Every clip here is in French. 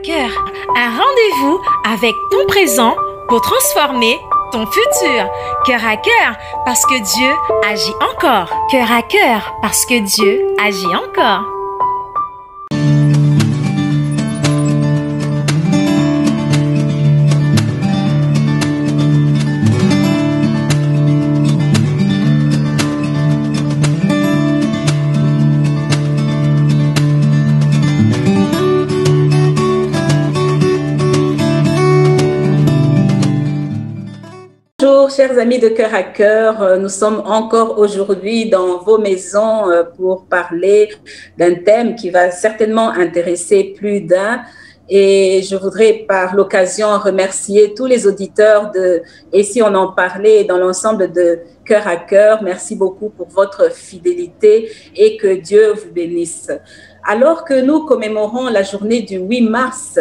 cœur. Un rendez-vous avec ton présent pour transformer ton futur. Cœur à cœur parce que Dieu agit encore. Cœur à cœur parce que Dieu agit encore. Bonjour chers amis de Cœur à Cœur, nous sommes encore aujourd'hui dans vos maisons pour parler d'un thème qui va certainement intéresser plus d'un, et je voudrais par l'occasion remercier tous les auditeurs de Et si on en parlait dans l'ensemble de Cœur à Cœur. Merci beaucoup pour votre fidélité et que Dieu vous bénisse. Alors que nous commémorons la journée du 8 mars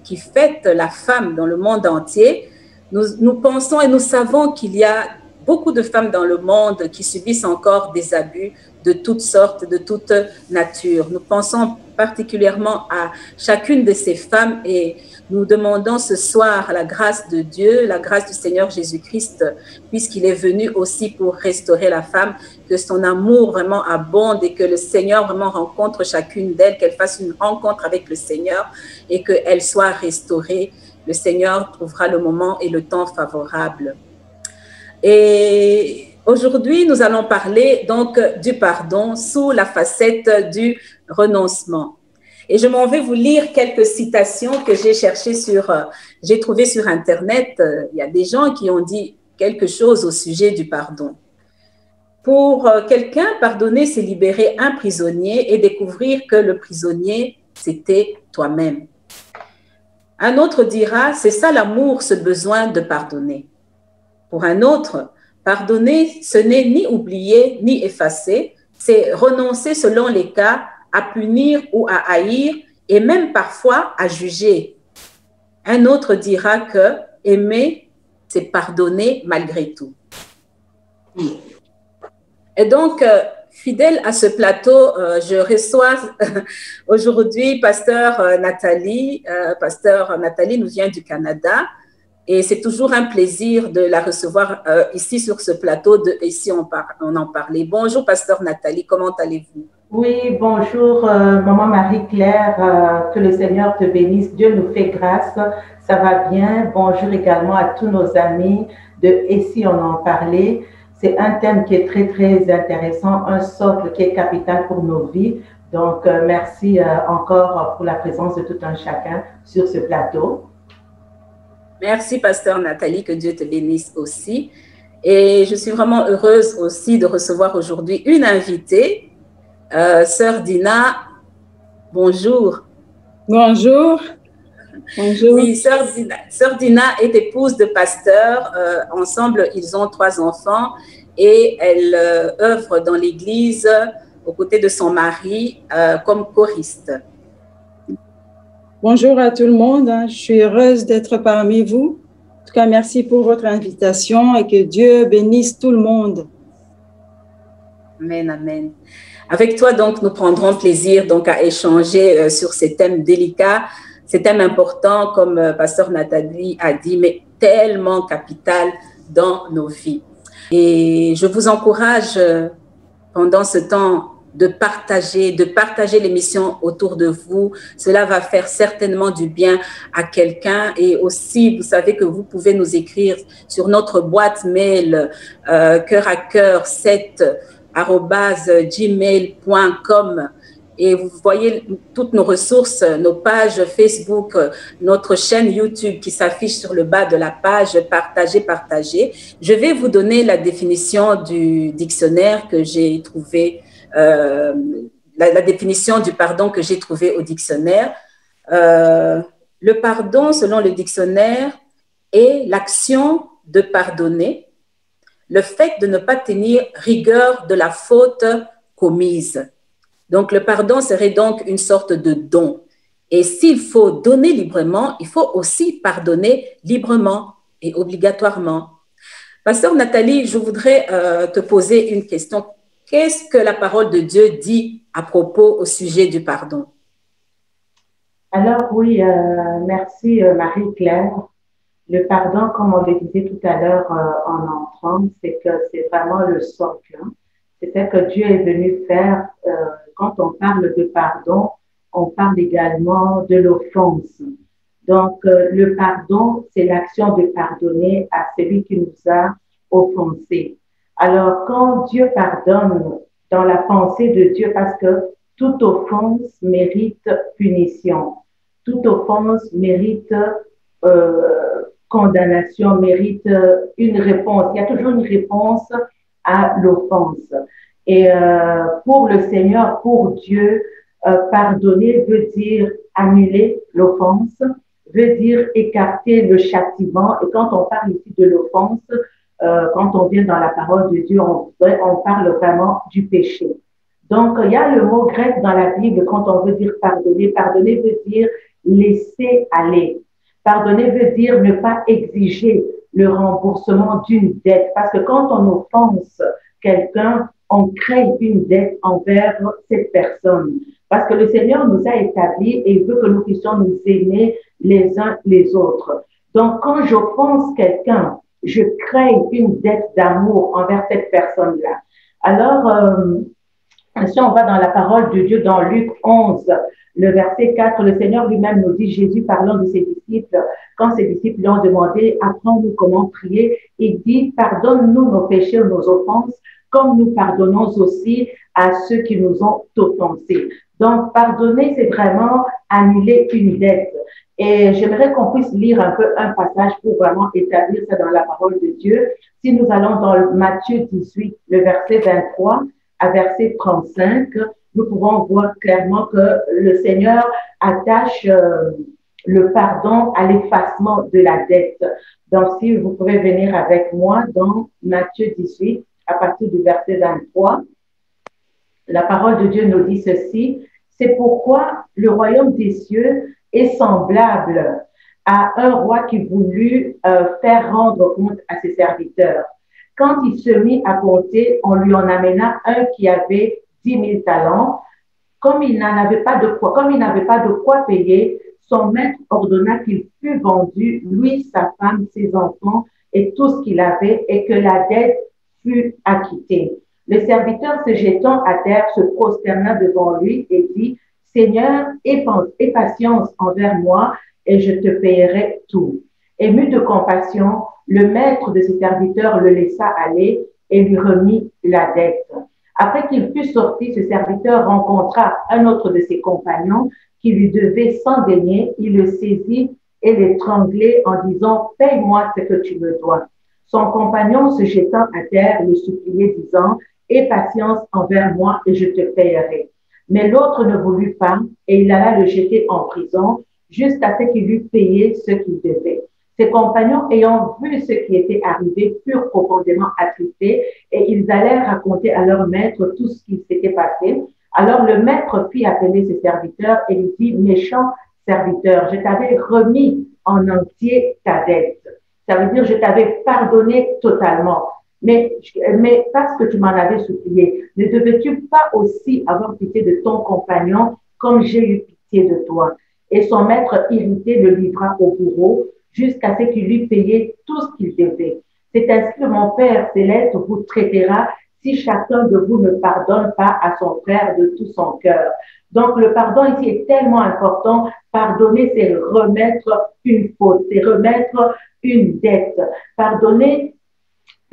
qui fête la femme dans le monde entier, nous pensons et nous savons qu'il y a beaucoup de femmes dans le monde qui subissent encore des abus de toutes sortes, de toute nature. Nous pensons particulièrement à chacune de ces femmes et nous demandons ce soir la grâce de Dieu, la grâce du Seigneur Jésus-Christ, puisqu'il est venu aussi pour restaurer la femme, que son amour vraiment abonde et que le Seigneur vraiment rencontre chacune d'elles, qu'elle fasse une rencontre avec le Seigneur et qu'elle soit restaurée. Le Seigneur trouvera le moment et le temps favorable. Et aujourd'hui, nous allons parler donc du pardon sous la facette du renoncement. Et je m'en vais vous lire quelques citations que j'ai trouvées sur Internet. Il y a des gens qui ont dit quelque chose au sujet du pardon. Pour quelqu'un, pardonner, c'est libérer un prisonnier et découvrir que le prisonnier, c'était toi-même. Un autre dira, c'est ça l'amour, ce besoin de pardonner. Pour un autre, pardonner, ce n'est ni oublier, ni effacer, c'est renoncer selon les cas à punir ou à haïr et même parfois à juger. Un autre dira que aimer, c'est pardonner malgré tout. Et donc, fidèle à ce plateau, je reçois aujourd'hui Pasteur Nathalie. Pasteur Nathalie nous vient du Canada et c'est toujours un plaisir de la recevoir ici sur ce plateau de Et si on en parlait. Bonjour Pasteur Nathalie, comment allez-vous? Oui, bonjour Maman Marie-Claire, que le Seigneur te bénisse, Dieu nous fait grâce, ça va bien. Bonjour également à tous nos amis de Et si on en parlait. C'est un thème qui est très, très intéressant, un socle qui est capital pour nos vies. Donc, merci encore pour la présence de tout un chacun sur ce plateau. Merci, Pasteur Nathalie, que Dieu te bénisse aussi. Et je suis vraiment heureuse aussi de recevoir aujourd'hui une invitée, Sœur Dina. Bonjour. Bonjour. Bonjour. Oui, Sœur Dina est épouse de pasteur. Ensemble, ils ont 3 enfants et elle œuvre dans l'église aux côtés de son mari comme choriste. Bonjour à tout le monde. Je suis heureuse d'être parmi vous. En tout cas, merci pour votre invitation et que Dieu bénisse tout le monde. Amen, amen. Avec toi, donc, nous prendrons plaisir donc, à échanger sur ces thèmes délicats. C'est un thème important, comme Pasteur Nathalie a dit, mais tellement capital dans nos vies. Et je vous encourage pendant ce temps de partager l'émission autour de vous. Cela va faire certainement du bien à quelqu'un. Et aussi, vous savez que vous pouvez nous écrire sur notre boîte mail coeuracœur7@gmail.com. Et vous voyez toutes nos ressources, nos pages Facebook, notre chaîne YouTube qui s'affiche sur le bas de la page « Partagez ». Je vais vous donner la définition du dictionnaire que j'ai trouvé, la définition du pardon que j'ai trouvé au dictionnaire. Le pardon, selon le dictionnaire, est l'action de pardonner, le fait de ne pas tenir rigueur de la faute commise. Donc, le pardon serait donc une sorte de don. Et s'il faut donner librement, il faut aussi pardonner librement et obligatoirement. Pasteur Nathalie, je voudrais te poser une question. Qu'est-ce que la parole de Dieu dit à propos au sujet du pardon? Alors oui, merci Marie-Claire. Le pardon, comme on le disait tout à l'heure en entrant, c'est que c'est vraiment le socle, hein. C'est ce que Dieu est venu faire. Quand on parle de pardon, on parle également de l'offense. Donc, le pardon, c'est l'action de pardonner à celui qui nous a offensés. Alors, quand Dieu pardonne dans la pensée de Dieu, parce que toute offense mérite punition, toute offense mérite condamnation, mérite une réponse. Il y a toujours une réponse à l'offense. Et pour le Seigneur, pour Dieu, pardonner veut dire annuler l'offense, veut dire écarter le châtiment. Et quand on parle ici de l'offense, quand on vient dans la parole de Dieu, on parle vraiment du péché. Donc, il y a le mot grec dans la Bible quand on veut dire pardonner. Pardonner veut dire laisser aller. Pardonner veut dire ne pas exiger le remboursement d'une dette. Parce que quand on offense quelqu'un, on crée une dette envers cette personne. Parce que le Seigneur nous a établis et veut que nous puissions nous aimer les uns les autres. Donc, quand j'offense quelqu'un, je crée une dette d'amour envers cette personne-là. Alors, si on va dans la parole de Dieu, dans Luc 11, le verset 4, le Seigneur lui-même nous dit, Jésus parlant de ses disciples, quand ses disciples lui ont demandé, apprends-nous comment prier, il dit, pardonne-nous nos péchés ou nos offenses, comme nous pardonnons aussi à ceux qui nous ont offensés. Donc, pardonner, c'est vraiment annuler une dette. Et j'aimerais qu'on puisse lire un peu un passage pour vraiment établir ça dans la parole de Dieu. Si nous allons dans Matthieu 18, le verset 23 à verset 35, nous pouvons voir clairement que le Seigneur attache le pardon à l'effacement de la dette. Donc, si vous pouvez venir avec moi dans Matthieu 18, à partir du verset 23, la parole de Dieu nous dit ceci, c'est pourquoi le royaume des cieux est semblable à un roi qui voulut faire rendre compte à ses serviteurs. Quand il se mit à compter, on lui en amena un qui avait 10 000 talents. Comme il n'avait pas de quoi payer, son maître ordonna qu'il fût vendu, lui, sa femme, ses enfants et tout ce qu'il avait, et que la dette fût acquittée. Le serviteur, se jetant à terre, se prosterna devant lui et dit, Seigneur, aie patience envers moi et je te payerai tout. Ému de compassion, le maître de ses serviteurs le laissa aller et lui remit la dette. Après qu'il fut sorti, ce serviteur rencontra un autre de ses compagnons qui lui devait 100 deniers. Il le saisit et l'étranglait en disant, paye-moi ce que tu me dois. Son compagnon, se jetant à terre, le suppliait, disant, aie patience envers moi et je te payerai. Mais l'autre ne voulut pas et il alla le jeter en prison jusqu'à ce qu'il eût payé ce qu'il devait. Ses compagnons, ayant vu ce qui était arrivé, furent profondément attristés et ils allèrent raconter à leur maître tout ce qui s'était passé. Alors le maître fit appeler ses serviteurs et lui dit, méchant serviteur, je t'avais remis en entier ta dette. Ça veut dire, je t'avais pardonné totalement. Mais parce que tu m'en avais supplié, ne devais-tu pas aussi avoir pitié de ton compagnon comme j'ai eu pitié de toi? Et son maître irrité le livra au bourreau jusqu'à ce qu'il lui payait tout ce qu'il devait. C'est ainsi que mon Père céleste vous traitera si chacun de vous ne pardonne pas à son frère de tout son cœur. Donc, le pardon ici est tellement important. Pardonner, c'est remettre une faute, c'est remettre une dette. Pardonner,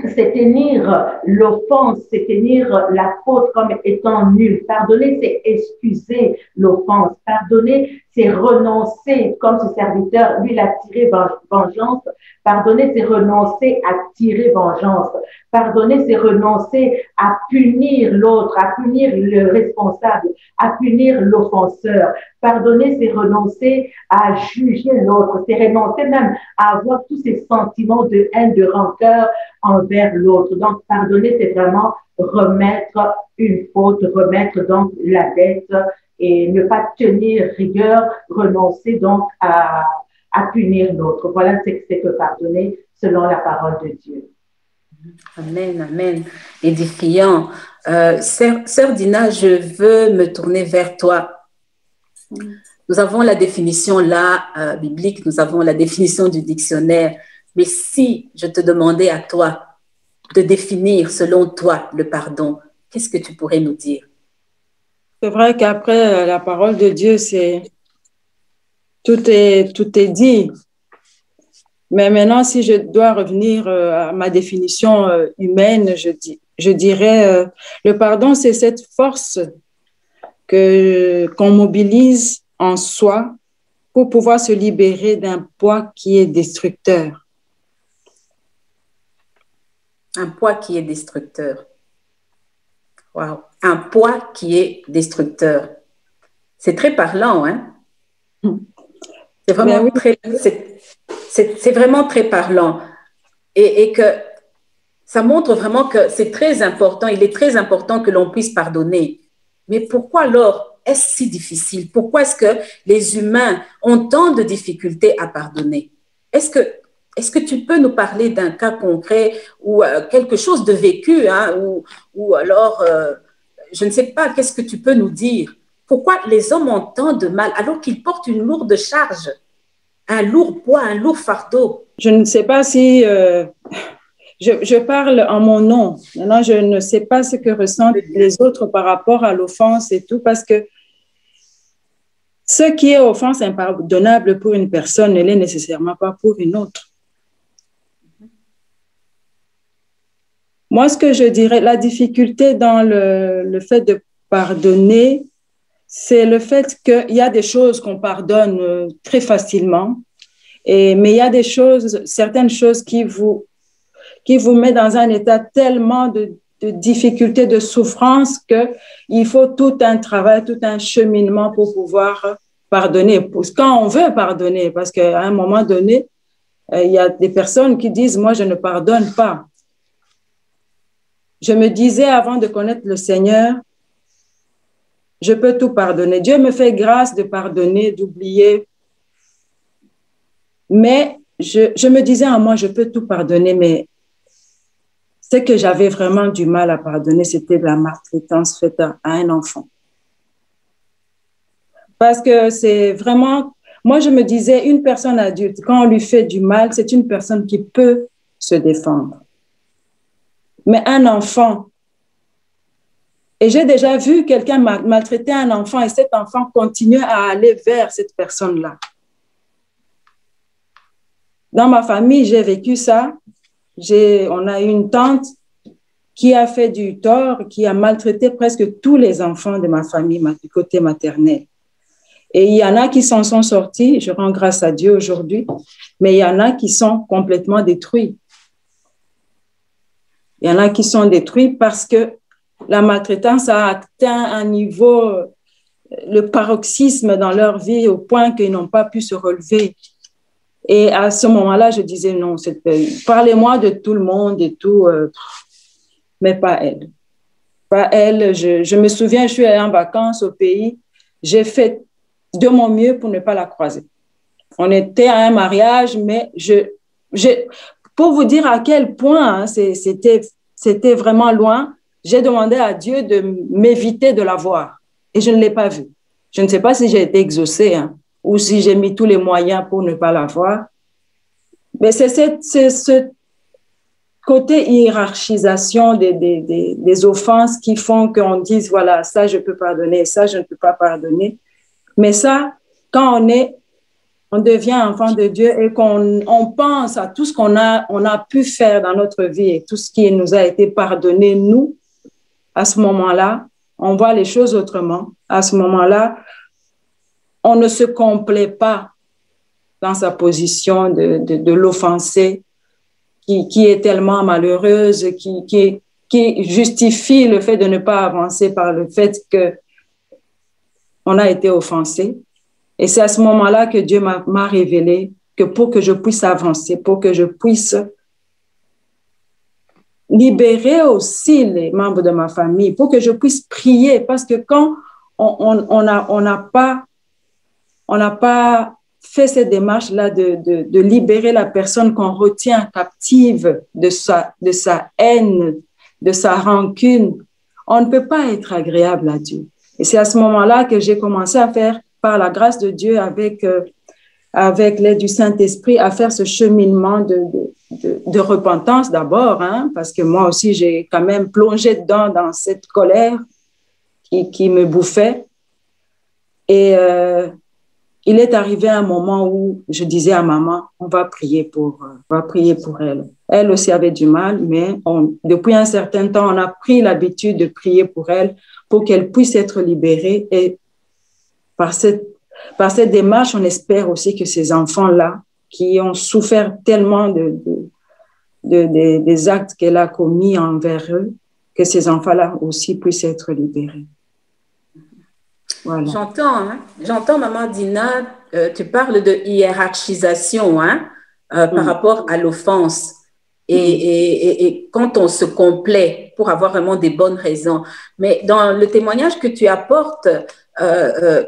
c'est tenir l'offense, c'est tenir la faute comme étant nulle. Pardonner, c'est excuser l'offense. Pardonner, c'est renoncer, comme ce serviteur, lui, il a tiré vengeance. Pardonner, c'est renoncer à tirer vengeance. Pardonner, c'est renoncer à punir l'autre, à punir le responsable, à punir l'offenseur. Pardonner, c'est renoncer à juger l'autre. C'est renoncer même à avoir tous ces sentiments de haine, de rancœur envers l'autre. Donc, pardonner, c'est vraiment remettre une faute, remettre donc la dette et ne pas tenir rigueur, renoncer donc à punir l'autre. Voilà ce que c'est que pardonner selon la parole de Dieu. Amen, amen. Édifiant. Sœur Dina, je veux me tourner vers toi. Nous avons la définition là, biblique, nous avons la définition du dictionnaire. Mais si je te demandais à toi de définir, selon toi, le pardon, qu'est-ce que tu pourrais nous dire? C'est vrai qu'après la parole de Dieu, tout est dit. Mais maintenant, si je dois revenir à ma définition humaine, je dirais le pardon, c'est cette force qu'on mobilise en soi pour pouvoir se libérer d'un poids qui est destructeur. Un poids qui est destructeur. Wow. Un poids qui est destructeur. C'est très parlant, hein? C'est vraiment, oui. C'est vraiment très parlant. Et que ça montre vraiment que c'est très important, il est très important que l'on puisse pardonner. Mais pourquoi alors est-ce si difficile? Pourquoi est-ce que les humains ont tant de difficultés à pardonner? Est-ce que tu peux nous parler d'un cas concret ou quelque chose de vécu, hein, ou alors, je ne sais pas, qu'est-ce que tu peux nous dire? Pourquoi les hommes ont tant de mal alors qu'ils portent une lourde charge, un lourd poids, un lourd fardeau? Je ne sais pas si je parle en mon nom. Maintenant, je ne sais pas ce que ressentent les autres par rapport à l'offense et tout, parce que ce qui est offense impardonnable pour une personne ne l'est nécessairement pas pour une autre. Moi, ce que je dirais, la difficulté dans le fait de pardonner, c'est le fait qu'il y a des choses qu'on pardonne très facilement, mais il y a des choses, certaines choses qui vous mettent dans un état tellement de difficulté, de souffrance, qu'il faut tout un travail, tout un cheminement pour pouvoir pardonner. Quand on veut pardonner, parce qu'à un moment donné, il y a des personnes qui disent « moi, je ne pardonne pas ». Je me disais avant de connaître le Seigneur, je peux tout pardonner. Dieu me fait grâce de pardonner, d'oublier. Mais je me disais en moi, je peux tout pardonner, mais ce que j'avais vraiment du mal à pardonner, c'était de la maltraitance faite à un enfant. Parce que c'est vraiment, moi je me disais, une personne adulte, quand on lui fait du mal, c'est une personne qui peut se défendre. Mais un enfant, et j'ai déjà vu quelqu'un maltraiter un enfant et cet enfant continue à aller vers cette personne-là. Dans ma famille, j'ai vécu ça. On a une tante qui a fait du tort, qui a maltraité presque tous les enfants de ma famille, du côté maternel. Et il y en a qui s'en sont sortis, je rends grâce à Dieu aujourd'hui, mais il y en a qui sont complètement détruits. Il y en a qui sont détruits parce que la maltraitance a atteint un niveau, le paroxysme dans leur vie au point qu'ils n'ont pas pu se relever. Et à ce moment-là, je disais non, parlez-moi de tout le monde et tout, mais pas elle. Pas elle. Je me souviens, je suis allée en vacances au pays, j'ai fait de mon mieux pour ne pas la croiser. On était à un mariage, mais pour vous dire à quel point hein, c'était vraiment loin, j'ai demandé à Dieu de m'éviter de la voir et je ne l'ai pas vue. Je ne sais pas si j'ai été exaucée hein, ou si j'ai mis tous les moyens pour ne pas la voir. Mais c'est ce côté hiérarchisation des offenses qui font qu'on dise, voilà, ça je peux pardonner, ça je ne peux pas pardonner. Mais ça, quand on devient enfant de Dieu et qu'on pense à tout ce qu'on a pu faire dans notre vie et tout ce qui nous a été pardonné, nous, à ce moment-là, on voit les choses autrement. À ce moment-là, on ne se complaît pas dans sa position de l'offensé qui est tellement malheureuse, qui justifie le fait de ne pas avancer par le fait qu'on a été offensé. Et c'est à ce moment-là que Dieu m'a révélé que pour que je puisse avancer, pour que je puisse libérer aussi les membres de ma famille, pour que je puisse prier, parce que quand on n'a pas fait cette démarche-là de libérer la personne qu'on retient captive de sa haine, de sa rancune, on ne peut pas être agréable à Dieu. Et c'est à ce moment-là que j'ai commencé à faire par la grâce de Dieu, avec l'aide du Saint-Esprit, à faire ce cheminement de repentance d'abord, hein, parce que moi aussi, j'ai quand même plongé dedans dans cette colère qui me bouffait. Et il est arrivé un moment où je disais à maman, on va prier pour elle. Elle aussi avait du mal, mais depuis un certain temps, on a pris l'habitude de prier pour elle, pour qu'elle puisse être libérée. Et par cette démarche, on espère aussi que ces enfants-là, qui ont souffert tellement des actes qu'elle a commis envers eux, que ces enfants-là aussi puissent être libérés. Voilà. J'entends, Maman Dina, tu parles de hiérarchisation par rapport à l'offense. Et quand on se complaît pour avoir vraiment des bonnes raisons. Mais dans le témoignage que tu apportes,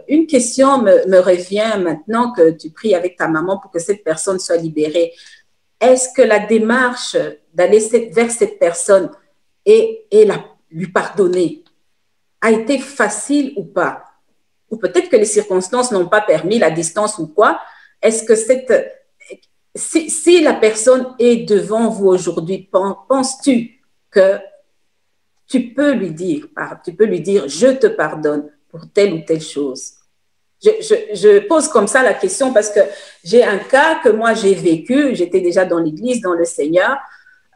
une question me revient maintenant que tu pries avec ta maman pour que cette personne soit libérée. Est-ce que la démarche d'aller vers cette personne et lui pardonner a été facile ou pas? Ou peut-être que les circonstances n'ont pas permis, la distance ou quoi. Est-ce que si la personne est devant vous aujourd'hui, penses-tu que tu peux lui dire, je te pardonne pour telle ou telle chose? Je pose comme ça la question parce que j'ai un cas que moi j'ai vécu. J'étais déjà dans l'église, dans le Seigneur,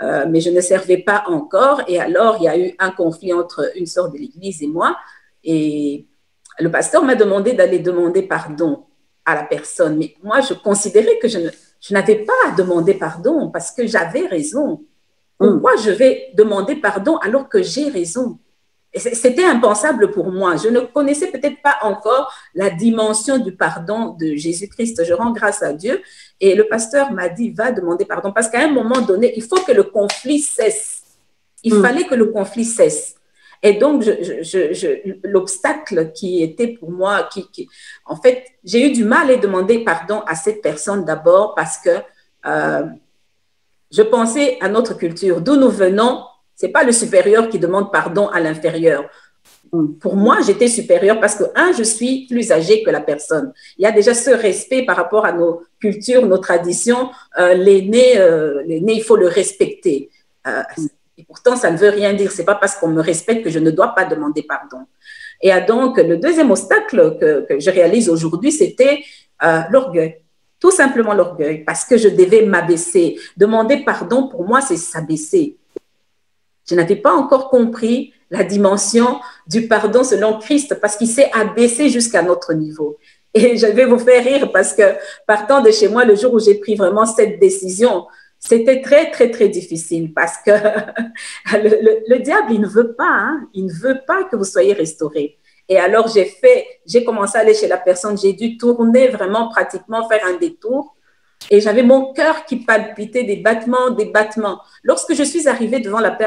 mais je ne servais pas encore. Et alors, il y a eu un conflit entre une sœur de l'église et moi. Et le pasteur m'a demandé d'aller demander pardon à la personne. Mais moi, je considérais que je n'avais pas à demander pardon parce que j'avais raison. Pourquoi je vais demander pardon alors que j'ai raison? Et c'était impensable pour moi. Je ne connaissais peut-être pas encore la dimension du pardon de Jésus-Christ. Je rends grâce à Dieu. Et le pasteur m'a dit, va demander pardon. Parce qu'à un moment donné, il faut que le conflit cesse. Il fallait que le conflit cesse. Et donc, l'obstacle qui était pour moi, en fait, j'ai eu du mal à demander pardon à cette personne d'abord parce que je pensais à notre culture. D'où nous venons, ce n'est pas le supérieur qui demande pardon à l'inférieur. Pour moi, j'étais supérieure parce que, je suis plus âgée que la personne. Il y a déjà ce respect par rapport à nos cultures, nos traditions. L'aîné, il faut le respecter. Et pourtant, ça ne veut rien dire. Ce n'est pas parce qu'on me respecte que je ne dois pas demander pardon. Et donc, le deuxième obstacle que je réalise aujourd'hui, c'était l'orgueil. Tout simplement l'orgueil, parce que je devais m'abaisser. Demander pardon, pour moi, c'est s'abaisser. Je n'avais pas encore compris la dimension du pardon selon Christ, parce qu'il s'est abaissé jusqu'à notre niveau. Et je vais vous faire rire, parce que partant de chez moi, le jour où j'ai pris vraiment cette décision, c'était très, très, très difficile, parce que le diable, il ne veut pas, il ne veut pas que vous soyez restaurés. Et alors, j'ai commencé à aller chez la personne, j'ai dû tourner vraiment pratiquement, faire un détour. Et j'avais mon cœur qui palpitait, des battements. Lorsque je suis arrivée devant la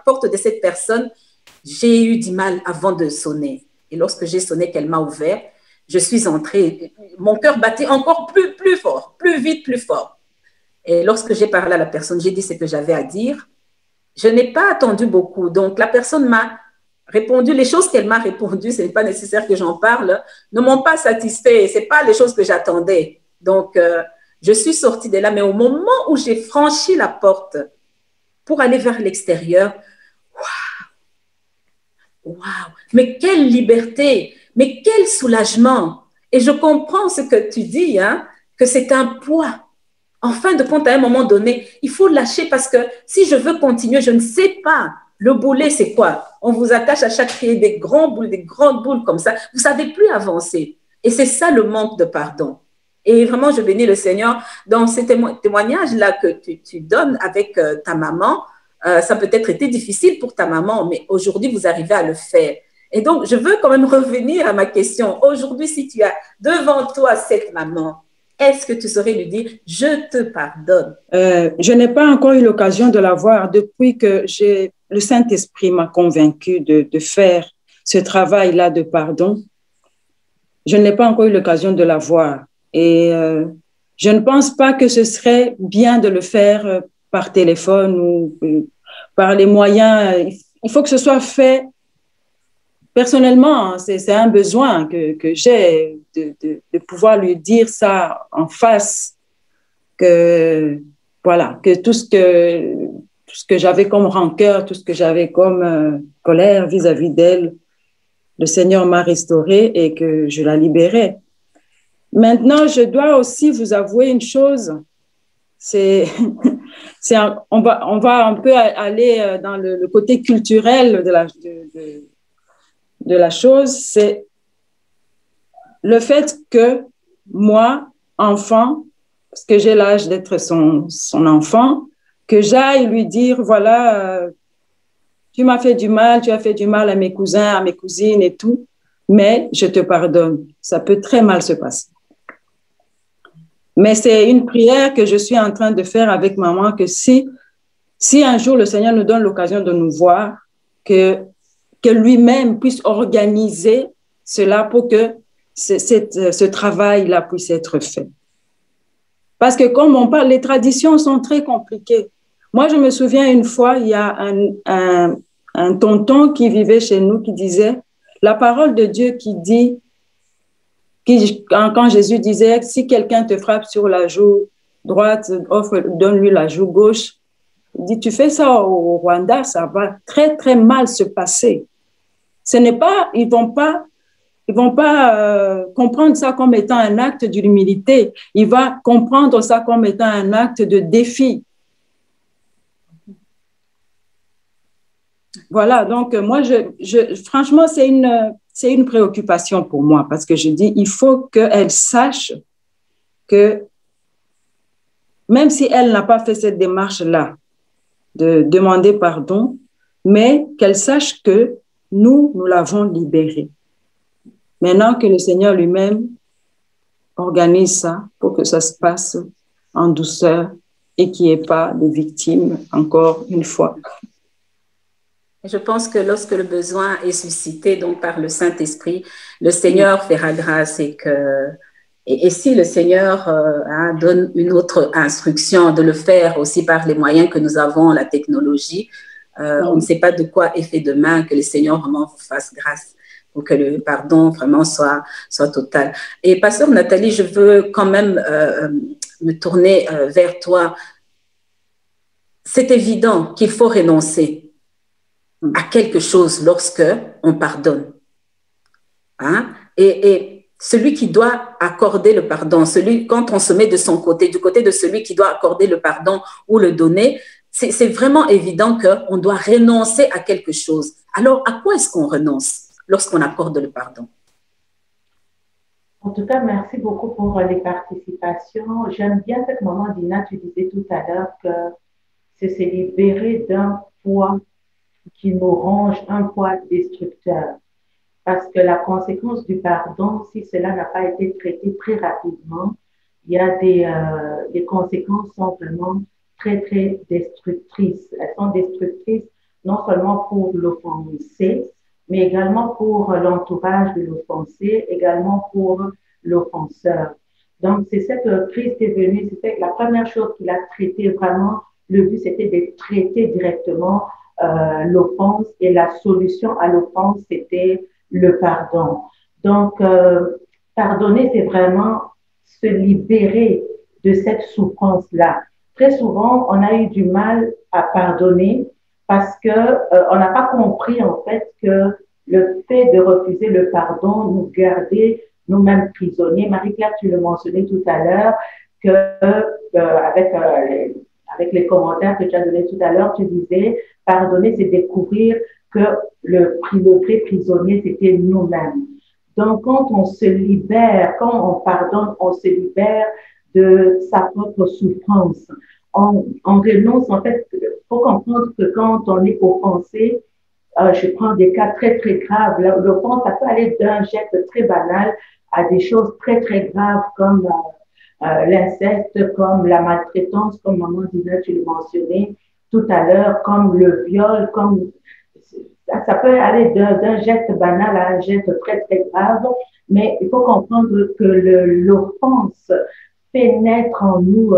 porte de cette personne, j'ai eu du mal avant de sonner. Et lorsque j'ai sonné, qu'elle m'a ouvert, je suis entrée. Mon cœur battait encore plus fort, plus vite, plus fort. Et lorsque j'ai parlé à la personne, j'ai dit ce que j'avais à dire. Je n'ai pas attendu beaucoup. Donc, la personne m'a répondu. Les choses qu'elle m'a répondu, ce n'est pas nécessaire que j'en parle, ne m'ont pas satisfait. Ce n'est pas les choses que j'attendais. Donc, je suis sortie de là. Mais au moment où j'ai franchi la porte pour aller vers l'extérieur, waouh, mais quelle liberté, mais quel soulagement. Et je comprends ce que tu dis, que c'est un poids. En fin de compte, à un moment donné, il faut lâcher parce que si je veux continuer, je ne sais pas. Le boulet, c'est quoi? On vous attache à chaque pied des grandes boules comme ça. Vous ne savez plus avancer. Et c'est ça le manque de pardon. Et vraiment, je bénis le Seigneur dans ces témoignages-là que tu donnes avec ta maman. Ça peut être été difficile pour ta maman, mais aujourd'hui, vous arrivez à le faire. Et donc, je veux quand même revenir à ma question. Aujourd'hui, si tu as devant toi cette maman, est-ce que tu saurais lui dire « Je te pardonne » Je n'ai pas encore eu l'occasion de la voir depuis que le Saint-Esprit m'a convaincue de faire ce travail-là de pardon. Je n'ai pas encore eu l'occasion de la voir. Et je ne pense pas que ce serait bien de le faire par téléphone ou par les moyens. Il faut que ce soit fait personnellement, c'est un besoin que j'ai de pouvoir lui dire ça en face, que voilà, que tout ce que j'avais comme rancœur, tout ce que j'avais comme colère vis-à-vis d'elle, le Seigneur m'a restaurée et que je la libérais. Maintenant, je dois aussi vous avouer une chose, on va un peu aller dans le côté culturel de la chose, c'est le fait que moi, enfant, parce que j'ai l'âge d'être son enfant, que j'aille lui dire, voilà, tu m'as fait du mal, tu as fait du mal à mes cousins, à mes cousines et tout, mais je te pardonne. Ça peut très mal se passer. Mais c'est une prière que je suis en train de faire avec maman, que si un jour le Seigneur nous donne l'occasion de nous voir, que lui-même puisse organiser cela pour que ce travail-là puisse être fait. Parce que comme on parle, les traditions sont très compliquées. Moi, je me souviens une fois, il y a un tonton qui vivait chez nous qui disait, la parole de Dieu qui dit, quand Jésus disait, si quelqu'un te frappe sur la joue droite, donne-lui la joue gauche. Il dit, tu fais ça au Rwanda, ça va très, très mal se passer. Ce n'est pas, ils vont pas comprendre ça comme étant un acte d'humilité. Ils vont comprendre ça comme étant un acte de défi. Voilà, donc moi, franchement, c'est une préoccupation pour moi parce que je dis, il faut qu'elle sache que même si elle n'a pas fait cette démarche-là de demander pardon, mais qu'elle sache que nous l'avons libérée. Maintenant que le Seigneur lui-même organise ça pour que ça se passe en douceur et qu'il n'y ait pas de victimes, encore une fois. Je pense que lorsque le besoin est suscité donc par le Saint-Esprit, le Seigneur fera grâce et si le Seigneur donne une autre instruction de le faire aussi par les moyens que nous avons, la technologie, on ne sait pas de quoi est fait demain, que le Seigneur vraiment vous fasse grâce pour que le pardon vraiment soit total. Et Pasteur Nathalie, je veux quand même me tourner vers toi. C'est évident qu'il faut renoncer à quelque chose lorsque on pardonne. Hein? Et celui qui doit accorder le pardon, quand on se met de son côté, du côté de celui qui doit accorder le pardon ou le donner, c'est vraiment évident qu'on doit renoncer à quelque chose. Alors, à quoi est-ce qu'on renonce lorsqu'on accorde le pardon? En tout cas, merci beaucoup pour les participations. J'aime bien cette moment, Dina, tu disais tout à l'heure que c'est se libérer d'un poids qui nous ronge, un poids destructeur. Parce que la conséquence du pardon, si cela n'a pas été traité très rapidement, il y a les conséquences sont vraiment très, très destructrices. Elles sont destructrices non seulement pour l'offensé, mais également pour l'entourage de l'offensé, également pour l'offenseur. Donc, c'est cette crise qui est venue, c'était la première chose qu'il a traité vraiment. Le but, c'était de traiter directement l'offense et la solution à l'offense, c'était le pardon. Donc, pardonner, c'est vraiment se libérer de cette souffrance-là. Très souvent, on a eu du mal à pardonner parce que on n'a pas compris en fait que le fait de refuser le pardon nous gardait nous-mêmes prisonniers. Marie-Claire, tu le mentionnais tout à l'heure que avec les commentaires que tu as donnés tout à l'heure, tu disais pardonner, c'est découvrir que le vrai prisonnier, c'était nous-mêmes. Donc, quand on se libère, quand on pardonne, on se libère de sa propre souffrance. On renonce, en fait, il faut comprendre que quand on est offensé, je prends des cas très, très graves. L'offense, ça peut aller d'un geste très banal à des choses très, très graves comme l'inceste, comme la maltraitance, comme maman Dina, tu le mentionnais tout à l'heure, comme le viol, comme ça peut aller d'un geste banal à un geste très, très grave, mais il faut comprendre que l'offense fait naître en nous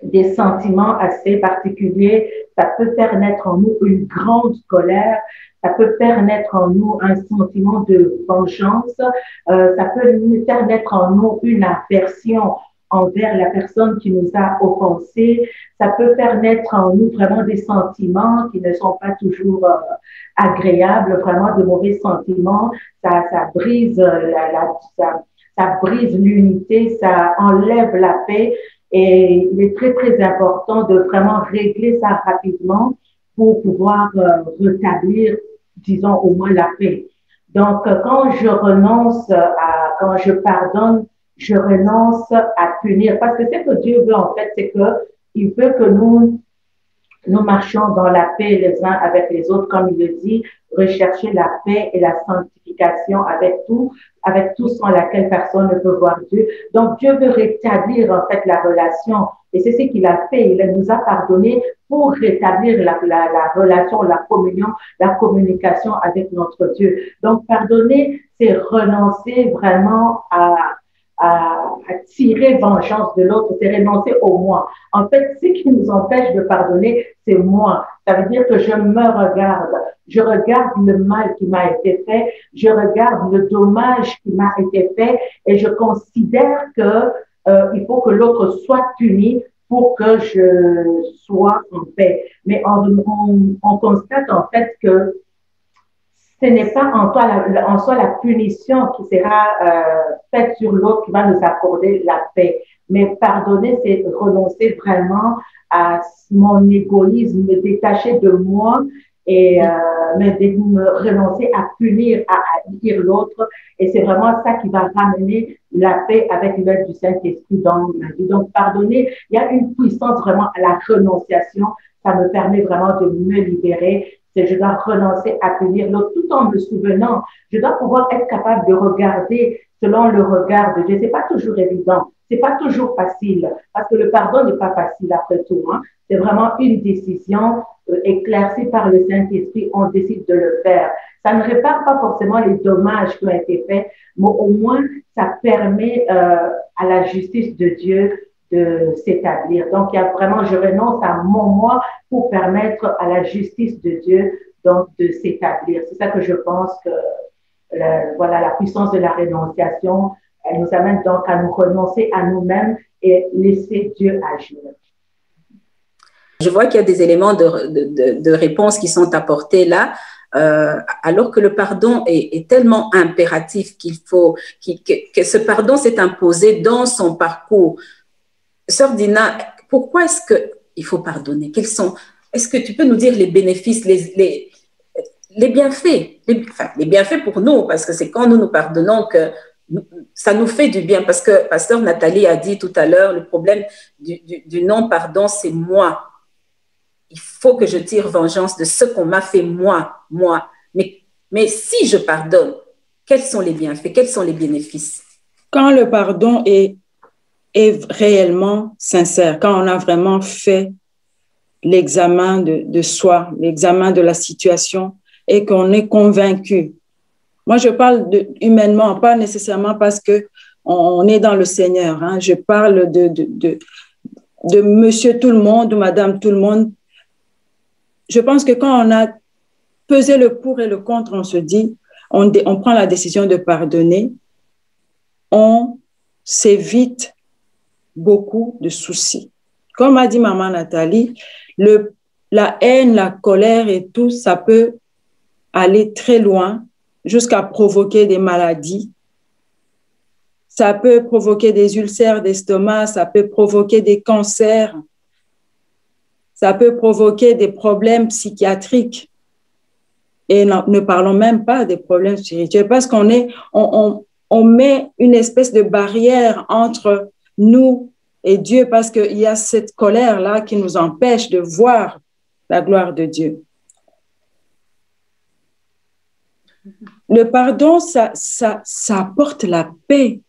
des sentiments assez particuliers. Ça peut faire naître en nous une grande colère. Ça peut faire naître en nous un sentiment de vengeance. Ça peut faire naître en nous une aversion envers la personne qui nous a offensés. Ça peut faire naître en nous vraiment des sentiments qui ne sont pas toujours agréables, vraiment de mauvais sentiments. Ça brise ça brise l'unité, ça enlève la paix. Et il est très, très important de vraiment régler ça rapidement pour pouvoir rétablir, disons, au moins la paix. Donc, quand je pardonne, je renonce à punir. Parce que ce que Dieu veut, en fait, c'est qu'il veut que nous marchions dans la paix les uns avec les autres, comme il le dit, rechercher la paix et la sanctification avec tout sans laquelle personne ne peut voir Dieu. Donc, Dieu veut rétablir en fait la relation. Et c'est ce qu'il a fait. Il nous a pardonné pour rétablir la relation, la communion, la communication avec notre Dieu. Donc, pardonner, c'est renoncer vraiment à tirer vengeance de l'autre, c'est renoncer au moi. En fait, ce qui nous empêche de pardonner, c'est moi. Ça veut dire que je regarde le mal qui m'a été fait, je regarde le dommage qui m'a été fait et je considère que il faut que l'autre soit puni pour que je sois en paix. Mais on constate en fait que ce n'est pas en soi la punition qui sera faite sur l'autre qui va nous accorder la paix. Mais pardonner, c'est renoncer vraiment à mon égoïsme, me détacher de moi et me renoncer à punir, à haïr l'autre. Et c'est vraiment ça qui va ramener la paix avec l'aide du Saint-Esprit dans ma vie. Donc, pardonner, il y a une puissance vraiment à la renonciation. Ça me permet vraiment de me libérer. Je dois renoncer à punir l'autre tout en me souvenant. Je dois pouvoir être capable de regarder selon le regard de Dieu. C'est pas toujours évident. C'est pas toujours facile parce que le pardon n'est pas facile après tout. Hein. C'est vraiment une décision éclaircie par le Saint-Esprit. On décide de le faire. Ça ne répare pas forcément les dommages qui ont été faits, mais au moins ça permet à la justice de Dieu de s'établir. Donc, il y a vraiment, je renonce à mon moi pour permettre à la justice de Dieu donc de s'établir. C'est ça que je pense que la puissance de la rénonciation, elle nous amène donc à nous renoncer à nous-mêmes et laisser Dieu agir. Je vois qu'il y a des éléments de réponse qui sont apportés là, alors que le pardon est tellement impératif qu'il faut que ce pardon s'est imposé dans son parcours. Sœur Dina, pourquoi est-ce qu'il faut pardonner? Est-ce que tu peux nous dire les bénéfices, les bienfaits, les bienfaits pour nous, parce que c'est quand nous pardonnons que ça nous fait du bien, parce que Pasteur Nathalie a dit tout à l'heure, le problème du non-pardon, c'est moi. Il faut que je tire vengeance de ce qu'on m'a fait moi. Mais si je pardonne, quels sont les bienfaits, quels sont les bénéfices? Quand le pardon est réellement sincère, quand on a vraiment fait l'examen de soi, l'examen de la situation et qu'on est convaincu. Moi, je parle humainement, pas nécessairement parce qu'on est dans le Seigneur. Hein. Je parle de monsieur tout le monde, de madame tout le monde. Je pense que quand on a pesé le pour et le contre, on se dit, on prend la décision de pardonner, on s'évite beaucoup de soucis. Comme a dit maman Nathalie, la haine, la colère et tout, ça peut aller très loin jusqu'à provoquer des maladies. Ça peut provoquer des ulcères d'estomac, ça peut provoquer des cancers, ça peut provoquer des problèmes psychiatriques. Et ne parlons même pas des problèmes spirituels parce on met une espèce de barrière entre nous et Dieu parce qu'il y a cette colère-là qui nous empêche de voir la gloire de Dieu. Le pardon, ça apporte la paix.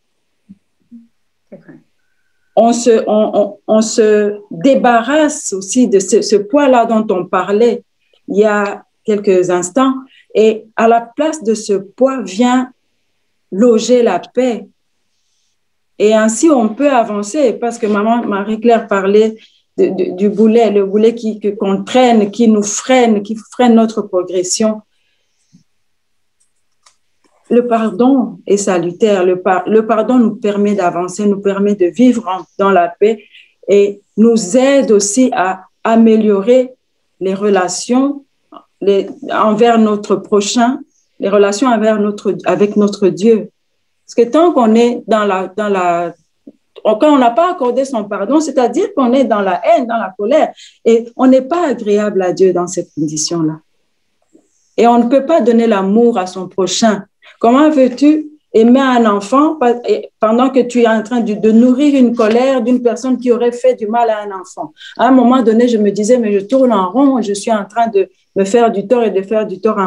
On se débarrasse aussi de ce poids-là dont on parlait il y a quelques instants et à la place de ce poids vient loger la paix. Et ainsi, on peut avancer parce que maman Marie-Claire parlait du boulet, le boulet qu'on traîne, qui nous freine, qui freine notre progression. Le pardon est salutaire. Le pardon nous permet d'avancer, nous permet de vivre dans la paix et nous aide aussi à améliorer les relations envers notre prochain, les relations avec notre Dieu. Parce que tant qu'on est quand on n'a pas accordé son pardon, c'est-à-dire qu'on est dans la haine, dans la colère, et on n'est pas agréable à Dieu dans cette condition-là. Et on ne peut pas donner l'amour à son prochain. Comment veux-tu aimer un enfant pendant que tu es en train de nourrir une colère d'une personne qui aurait fait du mal à un enfant? À un moment donné, je me disais, mais je tourne en rond, je suis en train de me faire du tort et de faire du tort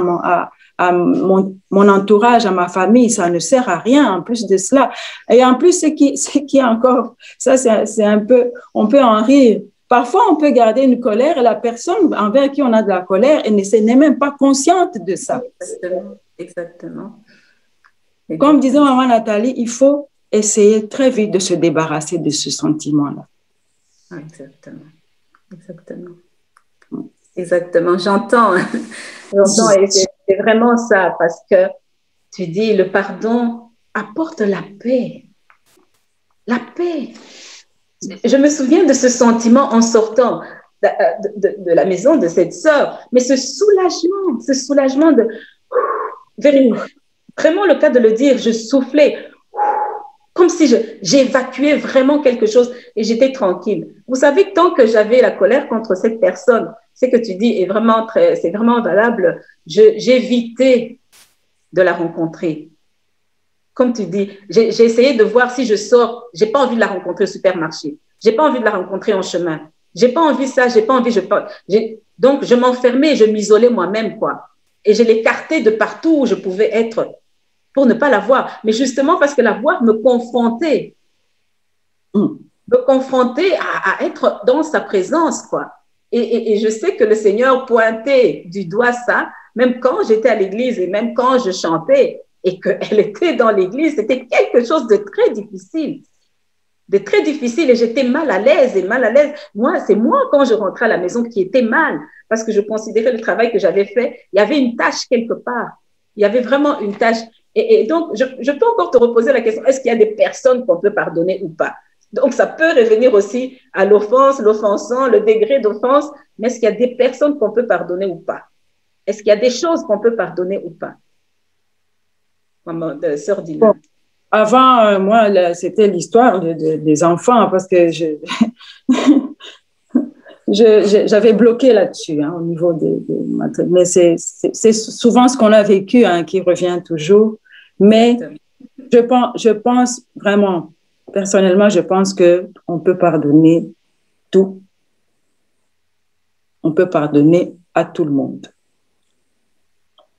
à mon entourage, à ma famille, ça ne sert à rien en plus de cela. Et en plus, ce qui est encore, ça c'est un peu, on peut en rire. Parfois, on peut garder une colère et la personne envers qui on a de la colère, elle n'est même pas consciente de ça. Exactement. Comme disait maman Nathalie, il faut essayer très vite de se débarrasser de ce sentiment-là. Exactement. J'entends. Et c'est vraiment ça, parce que tu dis, le pardon apporte la paix. La paix. Je me souviens de ce sentiment en sortant de la maison de cette sœur, mais ce soulagement de vraiment le cas de le dire, je soufflais comme si j'évacuais vraiment quelque chose et j'étais tranquille. Vous savez, tant que j'avais la colère contre cette personne, ce que tu dis c'est vraiment valable, j'évitais de la rencontrer. Comme tu dis, j'ai essayé de voir si je sors, j'ai pas envie de la rencontrer au supermarché, j'ai pas envie de la rencontrer en chemin, j'ai pas envie ça, j'ai pas envie, donc je m'enfermais, je m'isolais moi-même, quoi. Et je l'écartais de partout où je pouvais être pour ne pas la voir. Mais justement parce que la voir me confrontait. Me confronter à être dans sa présence, quoi. Et je sais que le Seigneur pointait du doigt ça, même quand j'étais à l'église et même quand je chantais et qu'elle était dans l'église, c'était quelque chose de très difficile. Et j'étais mal à l'aise. C'est moi quand je rentrais à la maison qui était mal parce que je considérais le travail que j'avais fait, il y avait une tâche quelque part. Il y avait vraiment une tâche. Et donc, je peux encore te reposer la question, est-ce qu'il y a des personnes qu'on peut pardonner ou pas? Donc, ça peut revenir aussi à l'offense, l'offensant, le degré d'offense, mais est-ce qu'il y a des personnes qu'on peut pardonner ou pas? Est-ce qu'il y a des choses qu'on peut pardonner ou pas? Maman, sœur Dina. Bon, avant, moi, c'était l'histoire des enfants, parce que j'avais bloqué là-dessus, au niveau mais c'est souvent ce qu'on a vécu qui revient toujours. Mais je pense vraiment, personnellement, je pense qu'on peut pardonner tout. On peut pardonner à tout le monde.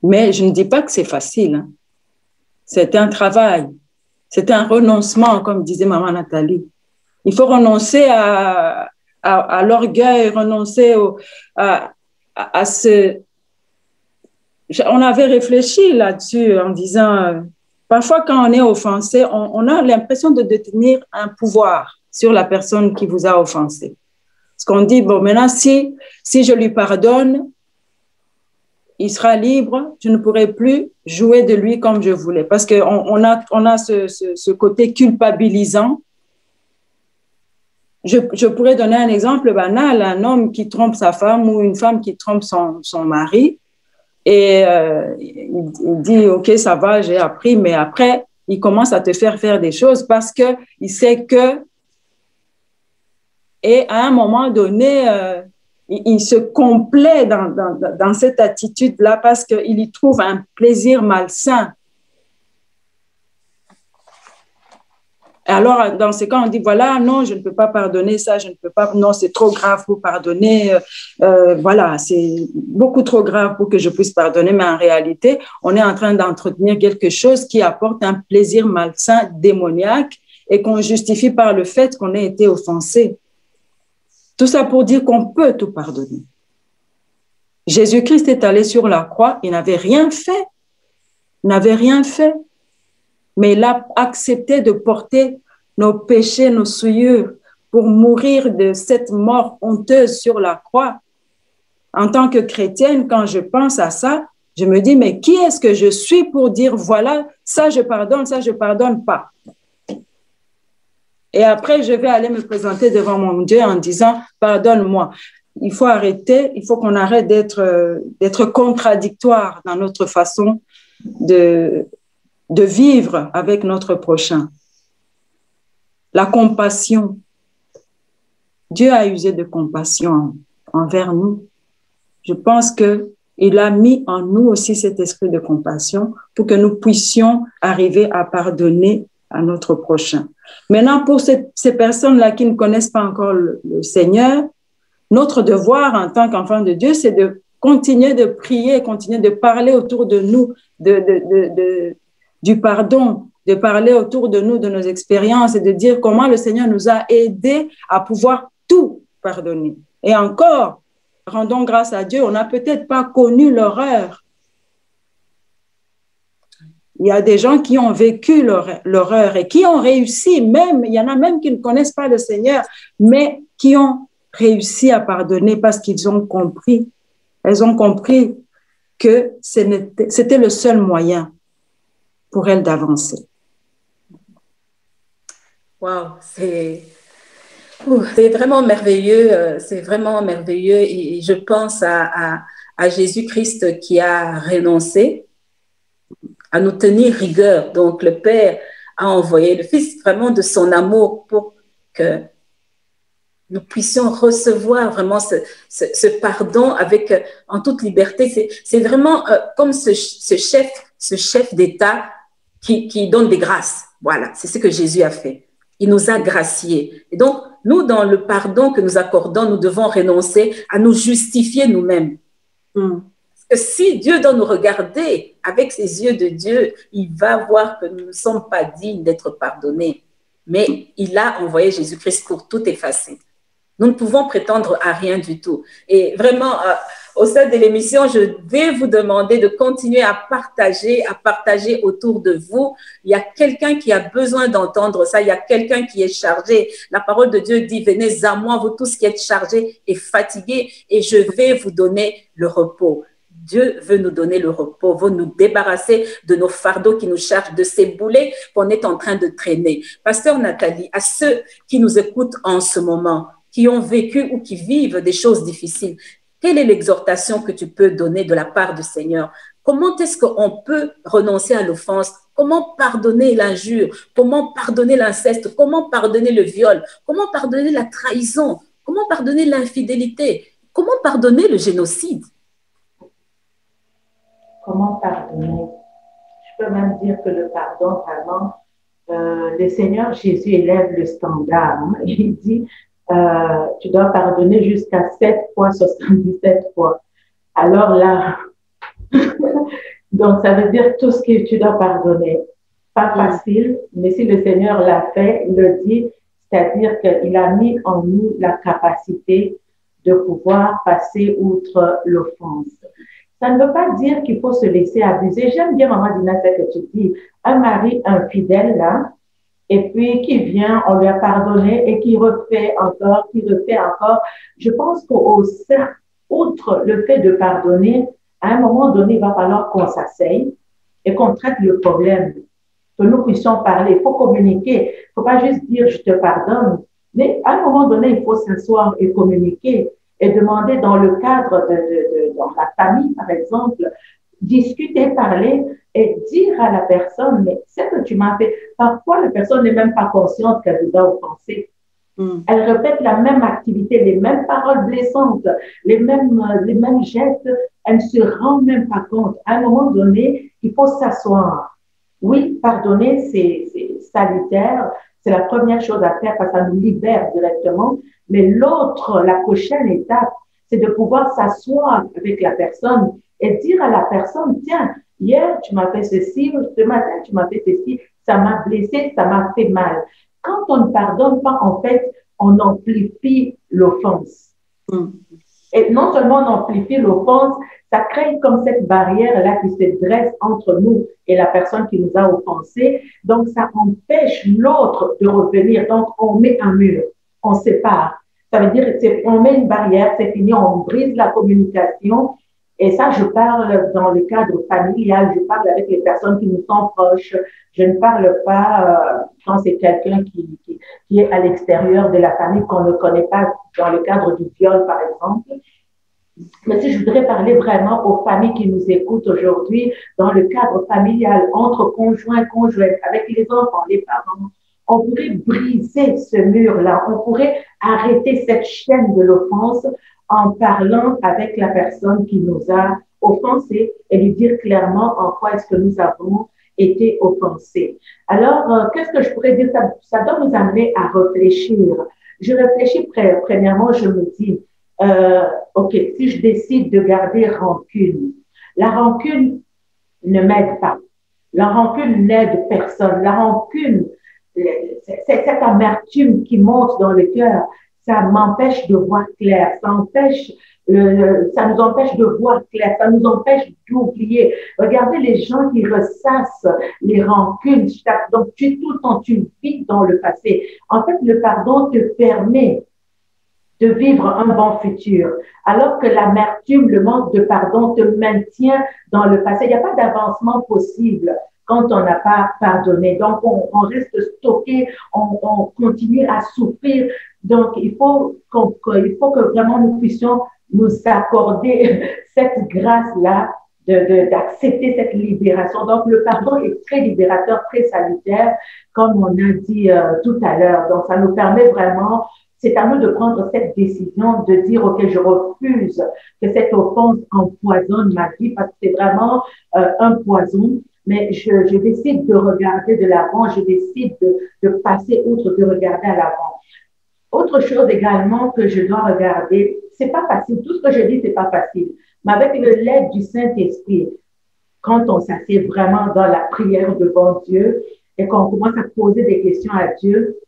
Mais je ne dis pas que c'est facile. C'est un travail. C'est un renoncement, comme disait maman Nathalie. Il faut renoncer à l'orgueil, renoncer à ce... On avait réfléchi là-dessus en disant, parfois quand on est offensé, on a l'impression de détenir un pouvoir sur la personne qui vous a offensé. Parce qu'on dit, bon, maintenant, si je lui pardonne, il sera libre, je ne pourrai plus jouer de lui comme je voulais. Parce qu'on a ce côté culpabilisant. Je pourrais donner un exemple banal, un homme qui trompe sa femme ou une femme qui trompe son mari. Et il dit, OK, ça va, j'ai appris, mais après, il commence à te faire des choses parce qu'il sait que, et à un moment donné, il se complaît dans cette attitude-là parce qu'il y trouve un plaisir malsain. Alors, dans ce cas, on dit, voilà, non, je ne peux pas pardonner ça, je ne peux pas, non, c'est trop grave pour pardonner, voilà, c'est beaucoup trop grave pour que je puisse pardonner, mais en réalité, on est en train d'entretenir quelque chose qui apporte un plaisir malsain, démoniaque, et qu'on justifie par le fait qu'on ait été offensé. Tout ça pour dire qu'on peut tout pardonner. Jésus-Christ est allé sur la croix, il n'avait rien fait. Il n'avait rien fait. Mais il a accepté de porter nos péchés, nos souillures, pour mourir de cette mort honteuse sur la croix. En tant que chrétienne, quand je pense à ça, je me dis, mais qui est-ce que je suis pour dire, voilà, ça je pardonne pas. Et après, je vais aller me présenter devant mon Dieu en disant, pardonne-moi. Il faut arrêter, il faut qu'on arrête d'être contradictoire dans notre façon de vivre avec notre prochain. La compassion. Dieu a usé de compassion envers nous. Je pense qu'il a mis en nous aussi cet esprit de compassion pour que nous puissions arriver à pardonner à notre prochain. Maintenant, pour ces personnes-là qui ne connaissent pas encore le Seigneur, notre devoir en tant qu'enfants de Dieu, c'est de continuer de prier, continuer de parler autour de nous du pardon, de parler autour de nous de nos expériences et de dire comment le Seigneur nous a aidés à pouvoir tout pardonner. Et encore, rendons grâce à Dieu, on n'a peut-être pas connu l'horreur. Il y a des gens qui ont vécu l'horreur et qui ont réussi, même, il y en a même qui ne connaissent pas le Seigneur, mais qui ont réussi à pardonner parce qu'ils ont compris. Elles ont compris que c'était le seul moyen pour elles d'avancer. Wow, c'est vraiment merveilleux, et je pense à Jésus-Christ qui a renoncé à nous tenir rigueur. Donc le Père a envoyé le Fils vraiment de son amour pour que nous puissions recevoir vraiment ce pardon en toute liberté. C'est vraiment comme ce chef d'État qui donne des grâces. Voilà, c'est ce que Jésus a fait. Il nous a graciés. Et donc, nous, dans le pardon que nous accordons, nous devons renoncer à nous justifier nous-mêmes. Parce que si Dieu doit nous regarder avec ses yeux de Dieu, il va voir que nous ne sommes pas dignes d'être pardonnés. Mais il a envoyé Jésus-Christ pour tout effacer. Nous ne pouvons prétendre à rien du tout. Et vraiment, au sein de l'émission, je vais vous demander de continuer à partager autour de vous. Il y a quelqu'un qui a besoin d'entendre ça. Il y a quelqu'un qui est chargé. La parole de Dieu dit, venez à moi, vous tous qui êtes chargés et fatigués, et je vais vous donner le repos. Dieu veut nous donner le repos, veut nous débarrasser de nos fardeaux qui nous chargent, de ces boulets qu'on est en train de traîner. Pasteur Nathalie, à ceux qui nous écoutent en ce moment, qui ont vécu ou qui vivent des choses difficiles, quelle est l'exhortation que tu peux donner de la part du Seigneur? Comment est-ce qu'on peut renoncer à l'offense? Comment pardonner l'injure? Comment pardonner l'inceste? Comment pardonner le viol? Comment pardonner la trahison? Comment pardonner l'infidélité? Comment pardonner le génocide? Comment pardonner? Je peux même dire que le pardon, vraiment, le Seigneur Jésus élève le standard. Il dit, tu dois pardonner jusqu'à 7 fois, 77 fois. Alors là, donc ça veut dire tout ce que tu dois pardonner. Pas facile, mais si le Seigneur l'a fait, il le dit, c'est-à-dire qu'il a mis en nous la capacité de pouvoir passer outre l'offense. Ça ne veut pas dire qu'il faut se laisser abuser. J'aime bien, Maman Dina, ce que tu dis. Un mari infidèle, là, et puis qui vient, on lui a pardonné et qui refait encore. Je pense outre le fait de pardonner, à un moment donné, il va falloir qu'on s'asseye et qu'on traite le problème, que nous puissions parler. Il faut communiquer. Il ne faut pas juste dire « je te pardonne », mais à un moment donné, il faut s'asseoir et communiquer et demander dans le cadre dans la famille, par exemple, discuter, parler et dire à la personne, mais c'est que tu m'as fait. Parfois, la personne n'est même pas consciente qu'elle vous a offensé. Elle répète la même activité, les mêmes paroles blessantes, les mêmes gestes. Elle ne se rend même pas compte. À un moment donné, il faut s'asseoir. Oui, pardonner, c'est salutaire. C'est la première chose à faire parce que ça nous libère directement. Mais la prochaine étape, c'est de pouvoir s'asseoir avec la personne et dire à la personne, tiens, hier, tu m'as fait ceci, ce matin, tu m'as fait ceci, ça m'a blessé, ça m'a fait mal. Quand on ne pardonne pas, en fait, on amplifie l'offense. Et non seulement on amplifie l'offense, ça crée comme cette barrière-là qui se dresse entre nous et la personne qui nous a offensés. Donc, ça empêche l'autre de revenir. Donc, on met un mur. on sépare. Ça veut dire on met une barrière, c'est fini, on brise la communication. Et ça, je parle dans le cadre familial, je parle avec les personnes qui nous sont proches. Je ne parle pas quand c'est quelqu'un qui est à l'extérieur de la famille, qu'on ne connaît pas dans le cadre du viol, par exemple. Mais si je voudrais parler vraiment aux familles qui nous écoutent aujourd'hui, dans le cadre familial, entre conjoints, conjointes, avec les enfants, les parents, on pourrait briser ce mur-là, on pourrait arrêter cette chaîne de l'offense en parlant avec la personne qui nous a offensés et lui dire clairement en quoi est-ce que nous avons été offensés. Alors, qu'est-ce que je pourrais dire? Ça doit nous amener à réfléchir. Je réfléchis premièrement, je me dis, OK, si je décide de garder rancune, la rancune ne m'aide pas. La rancune n'aide personne. La rancune, cette amertume qui monte dans le cœur, ça m'empêche de voir clair, ça nous empêche de voir clair, ça nous empêche d'oublier. Regardez les gens qui ressassent les rancunes, donc tout le temps tu vis dans le passé. En fait, le pardon te permet de vivre un bon futur, alors que l'amertume, le manque de pardon te maintient dans le passé. Il n'y a pas d'avancement possible quand on n'a pas pardonné. Donc, on reste stocké, on continue à souffrir. Donc, il faut que vraiment nous puissions nous accorder cette grâce-là d'accepter cette libération. Donc, le pardon est très libérateur, très salutaire, comme on a dit tout à l'heure. Donc, ça nous permet vraiment, c'est à nous de prendre cette décision de dire, OK, je refuse que cette offense empoisonne ma vie parce que c'est vraiment un poison. Mais je décide de regarder de l'avant, je décide de passer outre, de regarder à l'avant. Autre chose également que je dois regarder, c'est pas facile. Tout ce que je dis, c'est pas facile. Mais avec l'aide du Saint-Esprit, quand on s'assied vraiment dans la prière devant Dieu et qu'on commence à poser des questions à Dieu,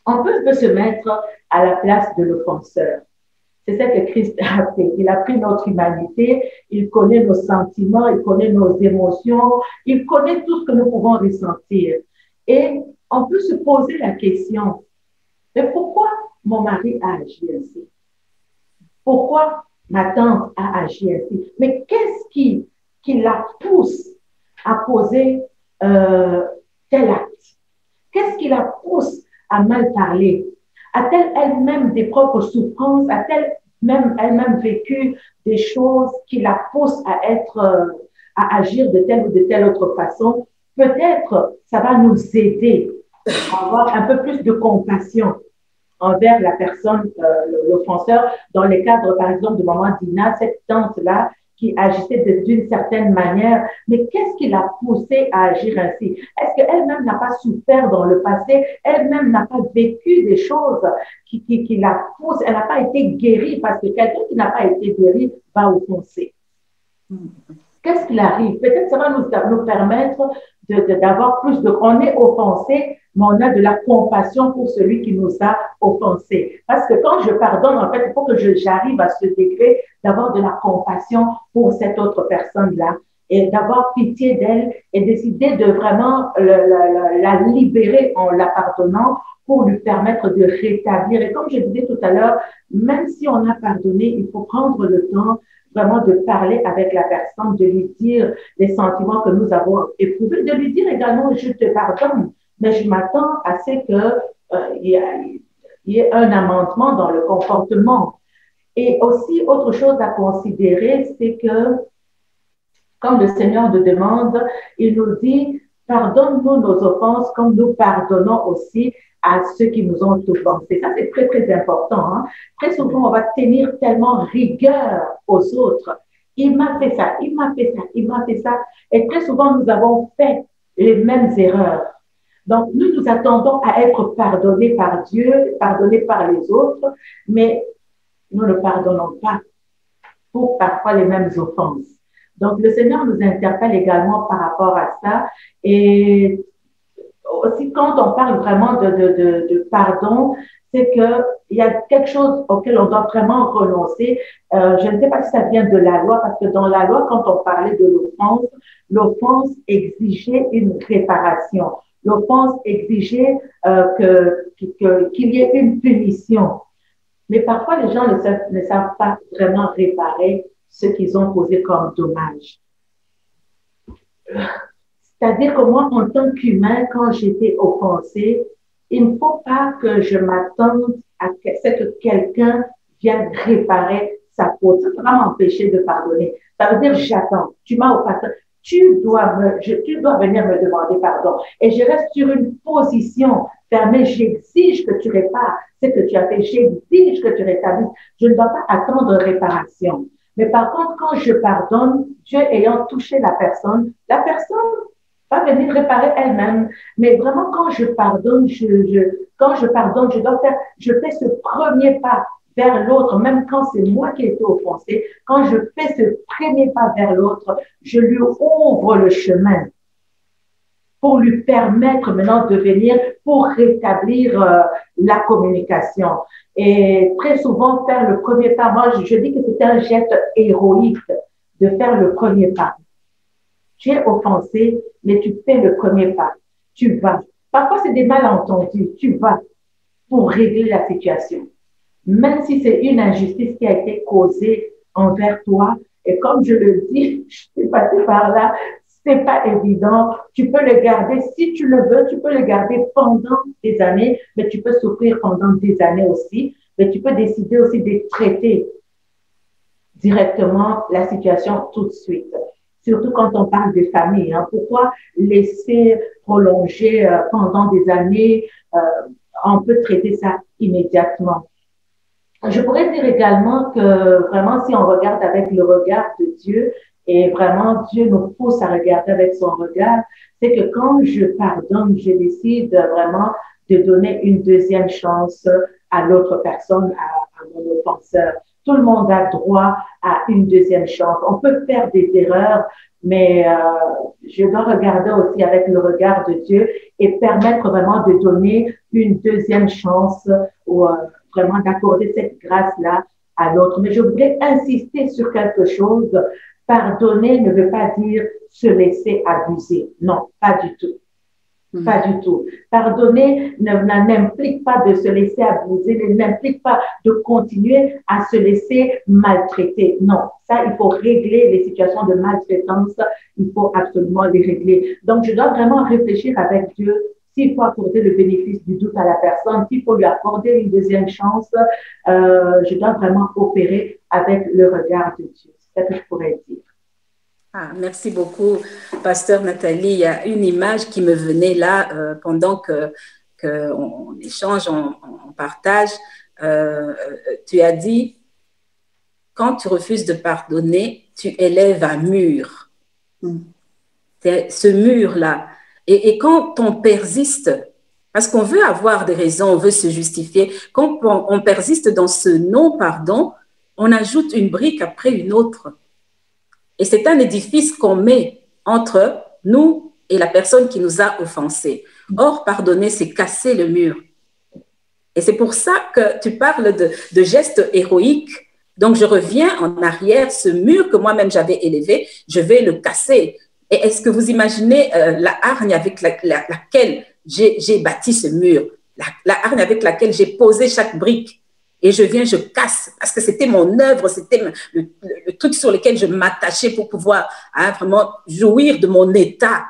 on peut se mettre à la place de l'offenseur. C'est ça que Christ a fait. Il a pris notre humanité, il connaît nos sentiments, il connaît nos émotions, il connaît tout ce que nous pouvons ressentir. Et on peut se poser la question, mais pourquoi mon mari a agi ainsi? Pourquoi ma tante a agi ainsi? Mais qu'est-ce qui la pousse à poser tel acte? Qu'est-ce qui la pousse à mal parler? A-t-elle elle-même des propres souffrances? A-t-elle elle-même vécu des choses qui la poussent à agir de telle ou de telle autre façon? Peut-être ça va nous aider à avoir un peu plus de compassion envers la personne, l'offenseur, dans le cadre, par exemple, de maman Dina, cette tante-là qui agissait d'une certaine manière. Mais qu'est-ce qui l'a poussée à agir ainsi? Est-ce qu'elle-même n'a pas souffert dans le passé? Elle-même n'a pas vécu des choses qui la poussent? Elle n'a pas été guérie parce que quelqu'un qui n'a pas été guéri va offenser. Qu'est-ce qui arrive? Peut-être ça va nous permettre d'avoir plus de... On est offensé, mais on a de la compassion pour celui qui nous a offensés. Parce que quand je pardonne, en fait, il faut que j'arrive à ce degré d'avoir de la compassion pour cette autre personne-là et d'avoir pitié d'elle et décider de vraiment la libérer en la pardonnant pour lui permettre de rétablir. Et comme je disais tout à l'heure, même si on a pardonné, il faut prendre le temps vraiment de parler avec la personne, de lui dire les sentiments que nous avons éprouvés, de lui dire également, je te pardonne, mais je m'attends à ce qu'il y ait un amendement dans le comportement. Et aussi, autre chose à considérer, c'est que, comme le Seigneur nous demande, il nous dit, pardonne-nous nos offenses comme nous pardonnons aussi à ceux qui nous ont offensés. Ça, c'est très, très important. Hein? Très souvent, on va tenir tellement rigueur aux autres. Il m'a fait ça, il m'a fait ça, il m'a fait ça. Et très souvent, nous avons fait les mêmes erreurs. Donc, nous attendons à être pardonnés par Dieu, pardonnés par les autres, mais nous ne pardonnons pas pour parfois les mêmes offenses. Donc, le Seigneur nous interpelle également par rapport à ça. Et aussi, quand on parle vraiment de pardon, c'est qu'il y a quelque chose auquel on doit vraiment renoncer. Je ne sais pas si ça vient de la loi, parce que dans la loi, quand on parlait de l'offense exigeait une réparation. L'offense exigeait qu'il y ait une punition. Mais parfois, les gens ne savent pas vraiment réparer ce qu'ils ont causé comme dommage. C'est-à-dire que moi, en tant qu'humain, quand j'étais offensée, il ne faut pas que je m'attende à ce que quelqu'un vienne réparer sa faute. Ça va m'empêcher de pardonner. Ça veut dire, j'attends. Tu m'as offensé. Tu dois venir me demander pardon. Et je reste sur une position fermée. J'exige que tu répares ce que tu as fait. J'exige que tu rétablisses. Je ne dois pas attendre réparation. Mais par contre, quand je pardonne, Dieu ayant touché la personne va venir réparer elle-même. Mais vraiment, quand je pardonne, je fais ce premier pas vers l'autre, même quand c'est moi qui ai été offensé, quand je fais ce premier pas vers l'autre, je lui ouvre le chemin pour lui permettre maintenant de venir pour rétablir la communication. Et très souvent, faire le premier pas, moi, je dis que c'est un geste héroïque de faire le premier pas. Tu es offensé, mais tu fais le premier pas. Tu vas. Parfois, c'est des malentendus. Tu vas pour régler la situation. Même si c'est une injustice qui a été causée envers toi, et comme je le dis, je suis passée par là, c'est pas évident. Tu peux le garder, si tu le veux, tu peux le garder pendant des années, mais tu peux souffrir pendant des années aussi. Mais tu peux décider aussi de traiter directement la situation tout de suite. Surtout quand on parle de famille. Hein. Pourquoi laisser prolonger pendant des années? On peut traiter ça immédiatement. Je pourrais dire également que vraiment, si on regarde avec le regard de Dieu, et vraiment Dieu nous pousse à regarder avec son regard, c'est que quand je pardonne, je décide vraiment de donner une deuxième chance à l'autre personne, à mon offenseur. Tout le monde a droit à une deuxième chance. On peut faire des erreurs, mais je dois regarder aussi avec le regard de Dieu et permettre vraiment de donner une deuxième chance ou vraiment d'accorder cette grâce-là à l'autre. Mais je voudrais insister sur quelque chose. Pardonner ne veut pas dire se laisser abuser. Non, pas du tout. Pas du tout. Pardonner n'implique pas de se laisser abuser, n'implique pas de continuer à se laisser maltraiter. Non, ça, il faut régler les situations de maltraitance. Il faut absolument les régler. Donc, je dois vraiment réfléchir avec Dieu s'il faut accorder le bénéfice du doute à la personne, s'il faut lui accorder une deuxième chance. Je dois vraiment opérer avec le regard de Dieu. C'est ce que je pourrais dire. Ah, merci beaucoup, Pasteur Nathalie. Il y a une image qui me venait là pendant qu'on échange, on partage. Tu as dit, quand tu refuses de pardonner, tu élèves un mur. C'est ce mur-là. Et quand on persiste, parce qu'on veut avoir des raisons, on veut se justifier, quand on persiste dans ce non-pardon, on ajoute une brique après une autre. Et c'est un édifice qu'on met entre nous et la personne qui nous a offensés. Or, pardonner, c'est casser le mur. Et c'est pour ça que tu parles de gestes héroïques. Donc, je reviens en arrière, ce mur que moi-même j'avais élevé, je vais le casser. Et est-ce que vous imaginez la hargne avec laquelle j'ai bâti ce mur, la hargne avec laquelle j'ai posé chaque brique? Et je viens, je casse, parce que c'était mon œuvre, c'était le truc sur lequel je m'attachais pour pouvoir vraiment jouir de mon état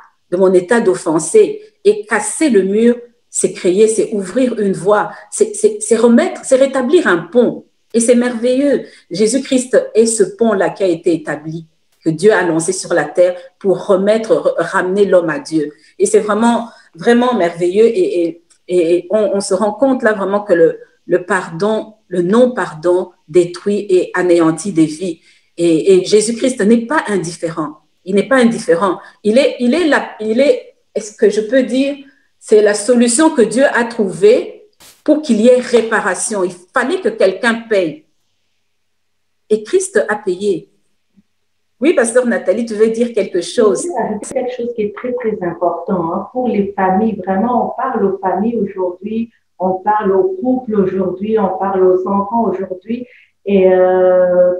d'offensé. Et casser le mur, c'est créer, c'est ouvrir une voie, c'est remettre, c'est rétablir un pont. Et c'est merveilleux. Jésus-Christ est ce pont-là qui a été établi, que Dieu a lancé sur la terre pour ramener l'homme à Dieu. Et c'est vraiment, vraiment merveilleux. Et on se rend compte là vraiment que le pardon, le non-pardon détruit et anéantit des vies. Et Jésus-Christ n'est pas indifférent. Il n'est pas indifférent. Il est, est-ce que je peux dire, c'est la solution que Dieu a trouvée pour qu'il y ait réparation. Il fallait que quelqu'un paye. Et Christ a payé. Oui, Pasteur Nathalie, tu veux dire quelque chose? C'est quelque chose qui est très, très important hein, pour les familles. Vraiment, on parle aux familles aujourd'hui, on parle aux couples aujourd'hui, on parle aux enfants aujourd'hui. Et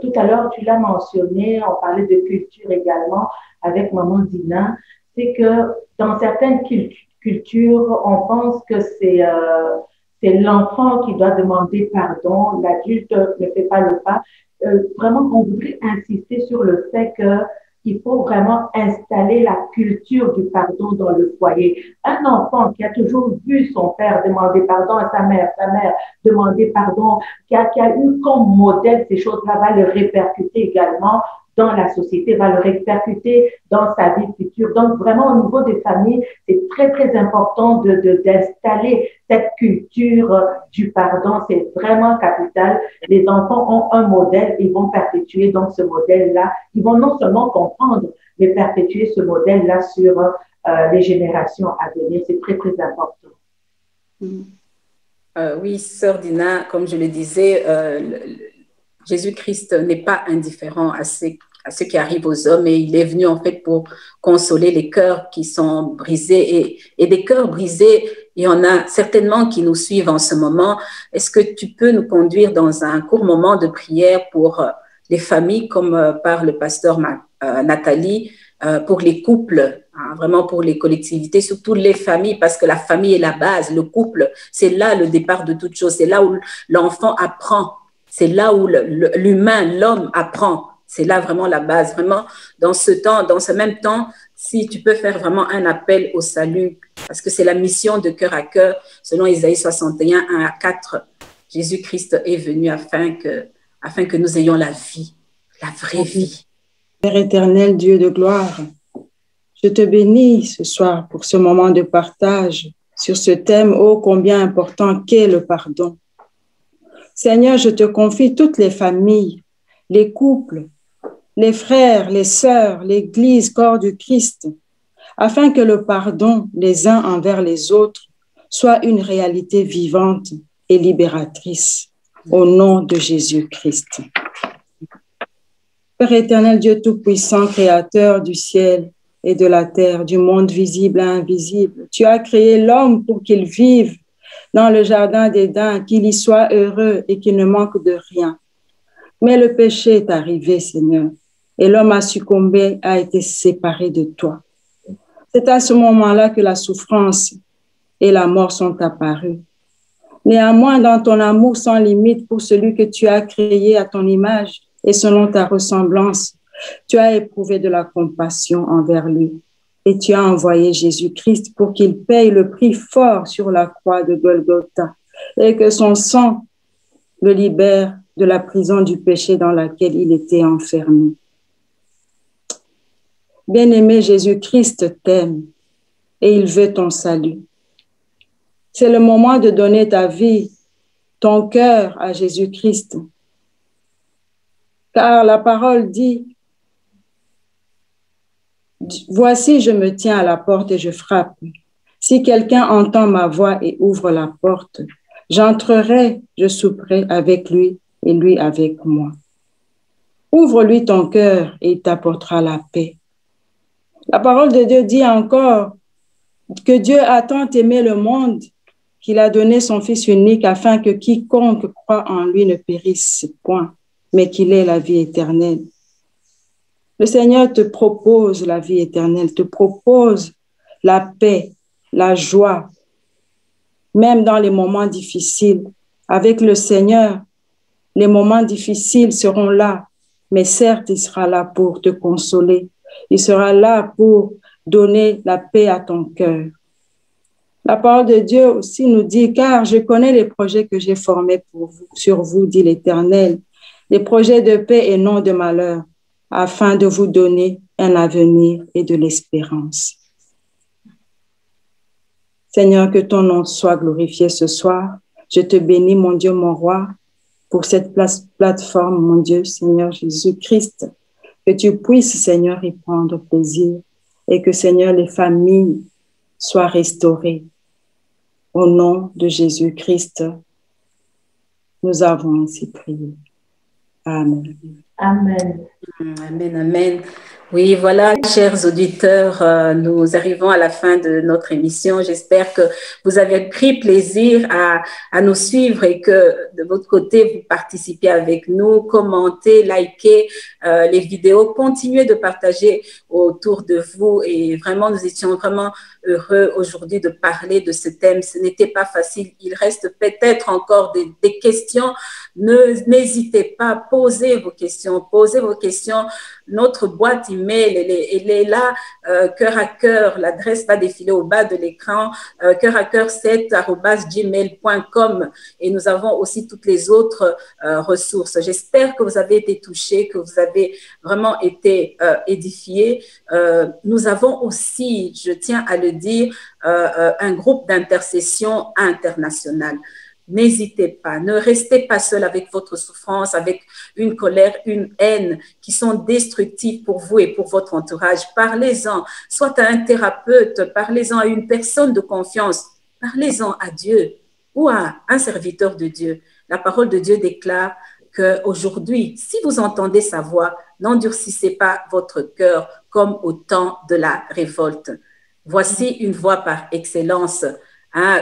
tout à l'heure, tu l'as mentionné, on parlait de culture également avec Maman Dina. C'est que dans certaines culture, on pense que c'est l'enfant qui doit demander pardon, l'adulte ne fait pas le pas. Vraiment, on voudrait insister sur le fait qu'il faut vraiment installer la culture du pardon dans le foyer. Un enfant qui a toujours vu son père demander pardon à sa mère demander pardon, qui a eu comme modèle ces choses-là, va le répercuter également dans la société, va le répercuter dans sa vie future. Donc, vraiment, au niveau des familles, c'est très, très important d'installer cette culture du pardon. C'est vraiment capital. Les enfants ont un modèle, ils vont perpétuer donc ce modèle-là. Ils vont non seulement comprendre, mais perpétuer ce modèle-là sur les générations à venir. C'est très, très important. Oui, sœur Dina, comme je le disais, Jésus-Christ n'est pas indifférent à ce qui arrive aux hommes et il est venu en fait pour consoler les cœurs qui sont brisés et des cœurs brisés, il y en a certainement qui nous suivent en ce moment. Est-ce que tu peux nous conduire dans un court moment de prière pour les familles comme par le pasteur Nathalie, pour les couples, hein, vraiment pour les collectivités, surtout les familles, parce que la famille est la base, le couple, c'est là le départ de toute chose, c'est là où l'enfant apprend. C'est là où l'humain, l'homme apprend. C'est là vraiment la base. Vraiment, dans ce même temps, si tu peux faire vraiment un appel au salut, parce que c'est la mission de Cœur à Cœur, selon Isaïe 61, 1 à 4, Jésus-Christ est venu afin que nous ayons la vie, la vraie vie. Père éternel, Dieu de gloire, je te bénis ce soir pour ce moment de partage sur ce thème ô combien important qu'est le pardon. Seigneur, je te confie toutes les familles, les couples, les frères, les sœurs, l'Église, corps du Christ, afin que le pardon les uns envers les autres soit une réalité vivante et libératrice, au nom de Jésus-Christ. Père éternel, Dieu tout-puissant, créateur du ciel et de la terre, du monde visible et invisible, tu as créé l'homme pour qu'il vive dans le jardin d'Éden, qu'il y soit heureux et qu'il ne manque de rien. Mais le péché est arrivé, Seigneur, et l'homme a succombé, a été séparé de toi. C'est à ce moment-là que la souffrance et la mort sont apparues. Néanmoins, dans ton amour sans limite pour celui que tu as créé à ton image et selon ta ressemblance, tu as éprouvé de la compassion envers lui. Et tu as envoyé Jésus-Christ pour qu'il paye le prix fort sur la croix de Golgotha et que son sang le libère de la prison du péché dans laquelle il était enfermé. Bien-aimé, Jésus-Christ t'aime et il veut ton salut. C'est le moment de donner ta vie, ton cœur à Jésus-Christ. Car la parole dit, voici, je me tiens à la porte et je frappe. Si quelqu'un entend ma voix et ouvre la porte, j'entrerai, je souperai avec lui et lui avec moi. Ouvre-lui ton cœur et il t'apportera la paix. La parole de Dieu dit encore que Dieu a tant aimé le monde qu'il a donné son Fils unique afin que quiconque croit en lui ne périsse point, mais qu'il ait la vie éternelle. Le Seigneur te propose la vie éternelle, te propose la paix, la joie, même dans les moments difficiles. Avec le Seigneur, les moments difficiles seront là, mais certes, il sera là pour te consoler. Il sera là pour donner la paix à ton cœur. La parole de Dieu aussi nous dit, car je connais les projets que j'ai formés pour vous, sur vous, dit l'Éternel, des projets de paix et non de malheur, afin de vous donner un avenir et de l'espérance. Seigneur, que ton nom soit glorifié ce soir. Je te bénis, mon Dieu, mon roi, pour cette plateforme, mon Dieu, Seigneur Jésus-Christ, que tu puisses, Seigneur, y prendre plaisir et que, Seigneur, les familles soient restaurées. Au nom de Jésus-Christ, nous avons ainsi prié. Amen. Amen. Amen, amen. Oui, voilà, chers auditeurs, nous arrivons à la fin de notre émission. J'espère que vous avez pris plaisir à nous suivre et que de votre côté, vous participez avec nous, commentez, likez les vidéos, continuez de partager autour de vous. Et vraiment, nous étions vraiment heureux aujourd'hui de parler de ce thème. Ce n'était pas facile. Il reste peut-être encore des questions. N'hésitez pas, posez vos questions, posez vos questions. Notre boîte email, elle est là, cœur à cœur. L'adresse va défiler au bas de l'écran, cœur à cœur 7@gmail.com. Et nous avons aussi toutes les autres ressources. J'espère que vous avez été touchés, que vous avez vraiment été édifiés. Nous avons aussi, je tiens à le dire, un groupe d'intercession international. N'hésitez pas, ne restez pas seul avec votre souffrance, avec une colère, une haine qui sont destructives pour vous et pour votre entourage. Parlez-en, soit à un thérapeute, parlez-en à une personne de confiance, parlez-en à Dieu ou à un serviteur de Dieu. La parole de Dieu déclare qu'aujourd'hui, si vous entendez sa voix, n'endurcissez pas votre cœur comme au temps de la révolte. Voici une voie par excellence.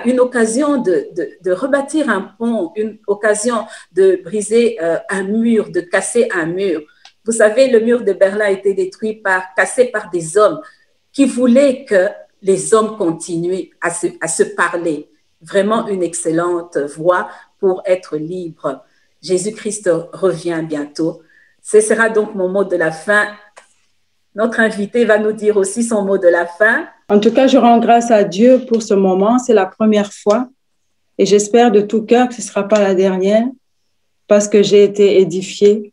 Une occasion de rebâtir un pont, une occasion de briser un mur, de casser un mur. Vous savez, le mur de Berlin a été cassé par des hommes qui voulaient que les hommes continuent à se parler. Vraiment une excellente voie pour être libre. Jésus-Christ revient bientôt. Ce sera donc mon mot de la fin. Notre invité va nous dire aussi son mot de la fin. En tout cas, je rends grâce à Dieu pour ce moment. C'est la première fois et j'espère de tout cœur que ce ne sera pas la dernière parce que j'ai été édifiée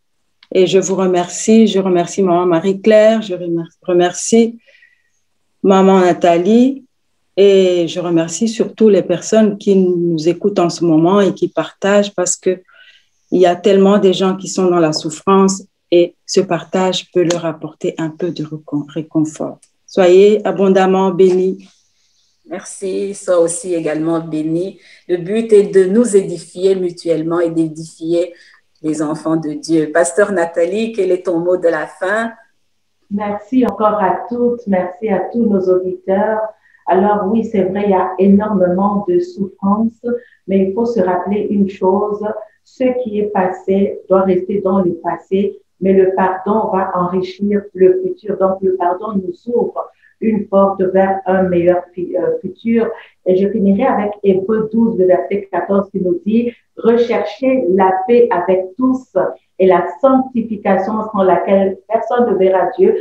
et je vous remercie. Je remercie maman Marie-Claire, je remercie maman Nathalie et je remercie surtout les personnes qui nous écoutent en ce moment et qui partagent parce qu'il y a tellement de gens qui sont dans la souffrance et ce partage peut leur apporter un peu de réconfort. Soyez abondamment bénis. Merci, sois aussi également béni. Le but est de nous édifier mutuellement et d'édifier les enfants de Dieu. Pasteur Nathalie, quel est ton mot de la fin? Merci encore à toutes, merci à tous nos auditeurs. Alors oui, c'est vrai, il y a énormément de souffrance, mais il faut se rappeler une chose, ce qui est passé doit rester dans le passé, mais le pardon va enrichir le futur. Donc, le pardon nous ouvre une porte vers un meilleur futur. Et je finirai avec Hébreux 12, le verset 14 qui nous dit « Recherchez la paix avec tous et la sanctification sans laquelle personne ne verra Dieu.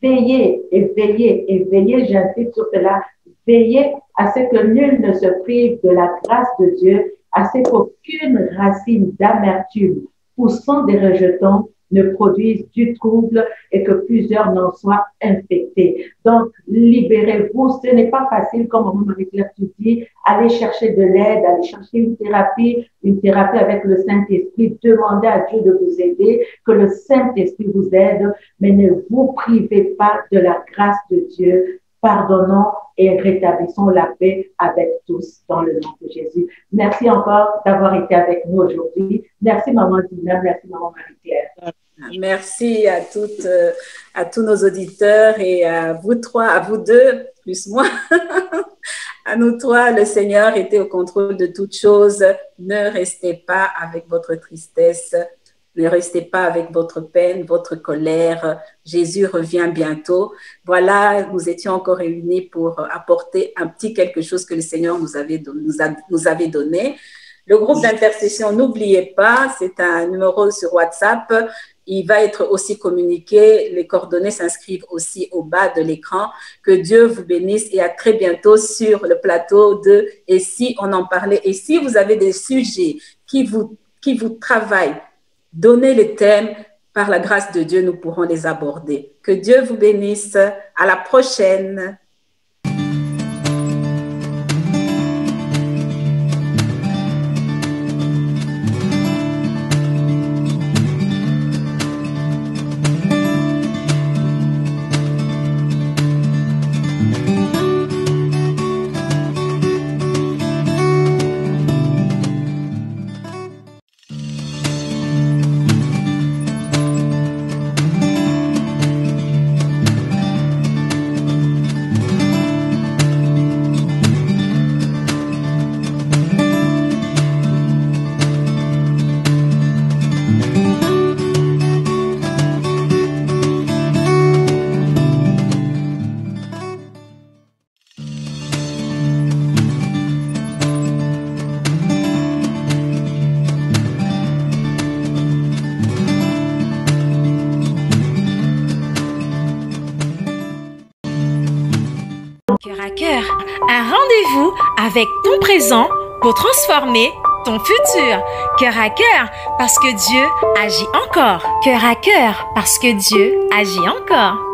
Veillez et veillez et veillez, j'insiste sur cela, veillez à ce que nul ne se prive de la grâce de Dieu, à ce qu'aucune racine d'amertume poussant des rejetons ne produisent du trouble et que plusieurs n'en soient infectés. Donc, libérez-vous. Ce n'est pas facile, comme Maman Marie-Claire tu dis, aller chercher de l'aide, aller chercher une thérapie avec le Saint-Esprit. Demandez à Dieu de vous aider, que le Saint-Esprit vous aide, mais ne vous privez pas de la grâce de Dieu. Pardonnons et rétablissons la paix avec tous dans le nom de Jésus. Merci encore d'avoir été avec nous aujourd'hui. Merci Maman Dina, merci Maman Marie-Claire. Merci à toutes, à tous nos auditeurs et à vous trois, à vous deux, plus moi. À nous trois, le Seigneur était au contrôle de toutes choses. Ne restez pas avec votre tristesse. Ne restez pas avec votre peine, votre colère. Jésus revient bientôt. Voilà, nous étions encore réunis pour apporter un petit quelque chose que le Seigneur nous avait donné. Le groupe d'intercession, n'oubliez pas, c'est un numéro sur WhatsApp. Il va être aussi communiqué. Les coordonnées s'inscrivent aussi au bas de l'écran. Que Dieu vous bénisse et à très bientôt sur le plateau de « Et si on en parlait ?» Et si vous avez des sujets qui vous travaillent, donnez les thèmes, par la grâce de Dieu, nous pourrons les aborder. Que Dieu vous bénisse. À la prochaine. Cœur à cœur, un rendez-vous avec ton présent pour transformer ton futur. Cœur à cœur, parce que Dieu agit encore. Cœur à cœur, parce que Dieu agit encore.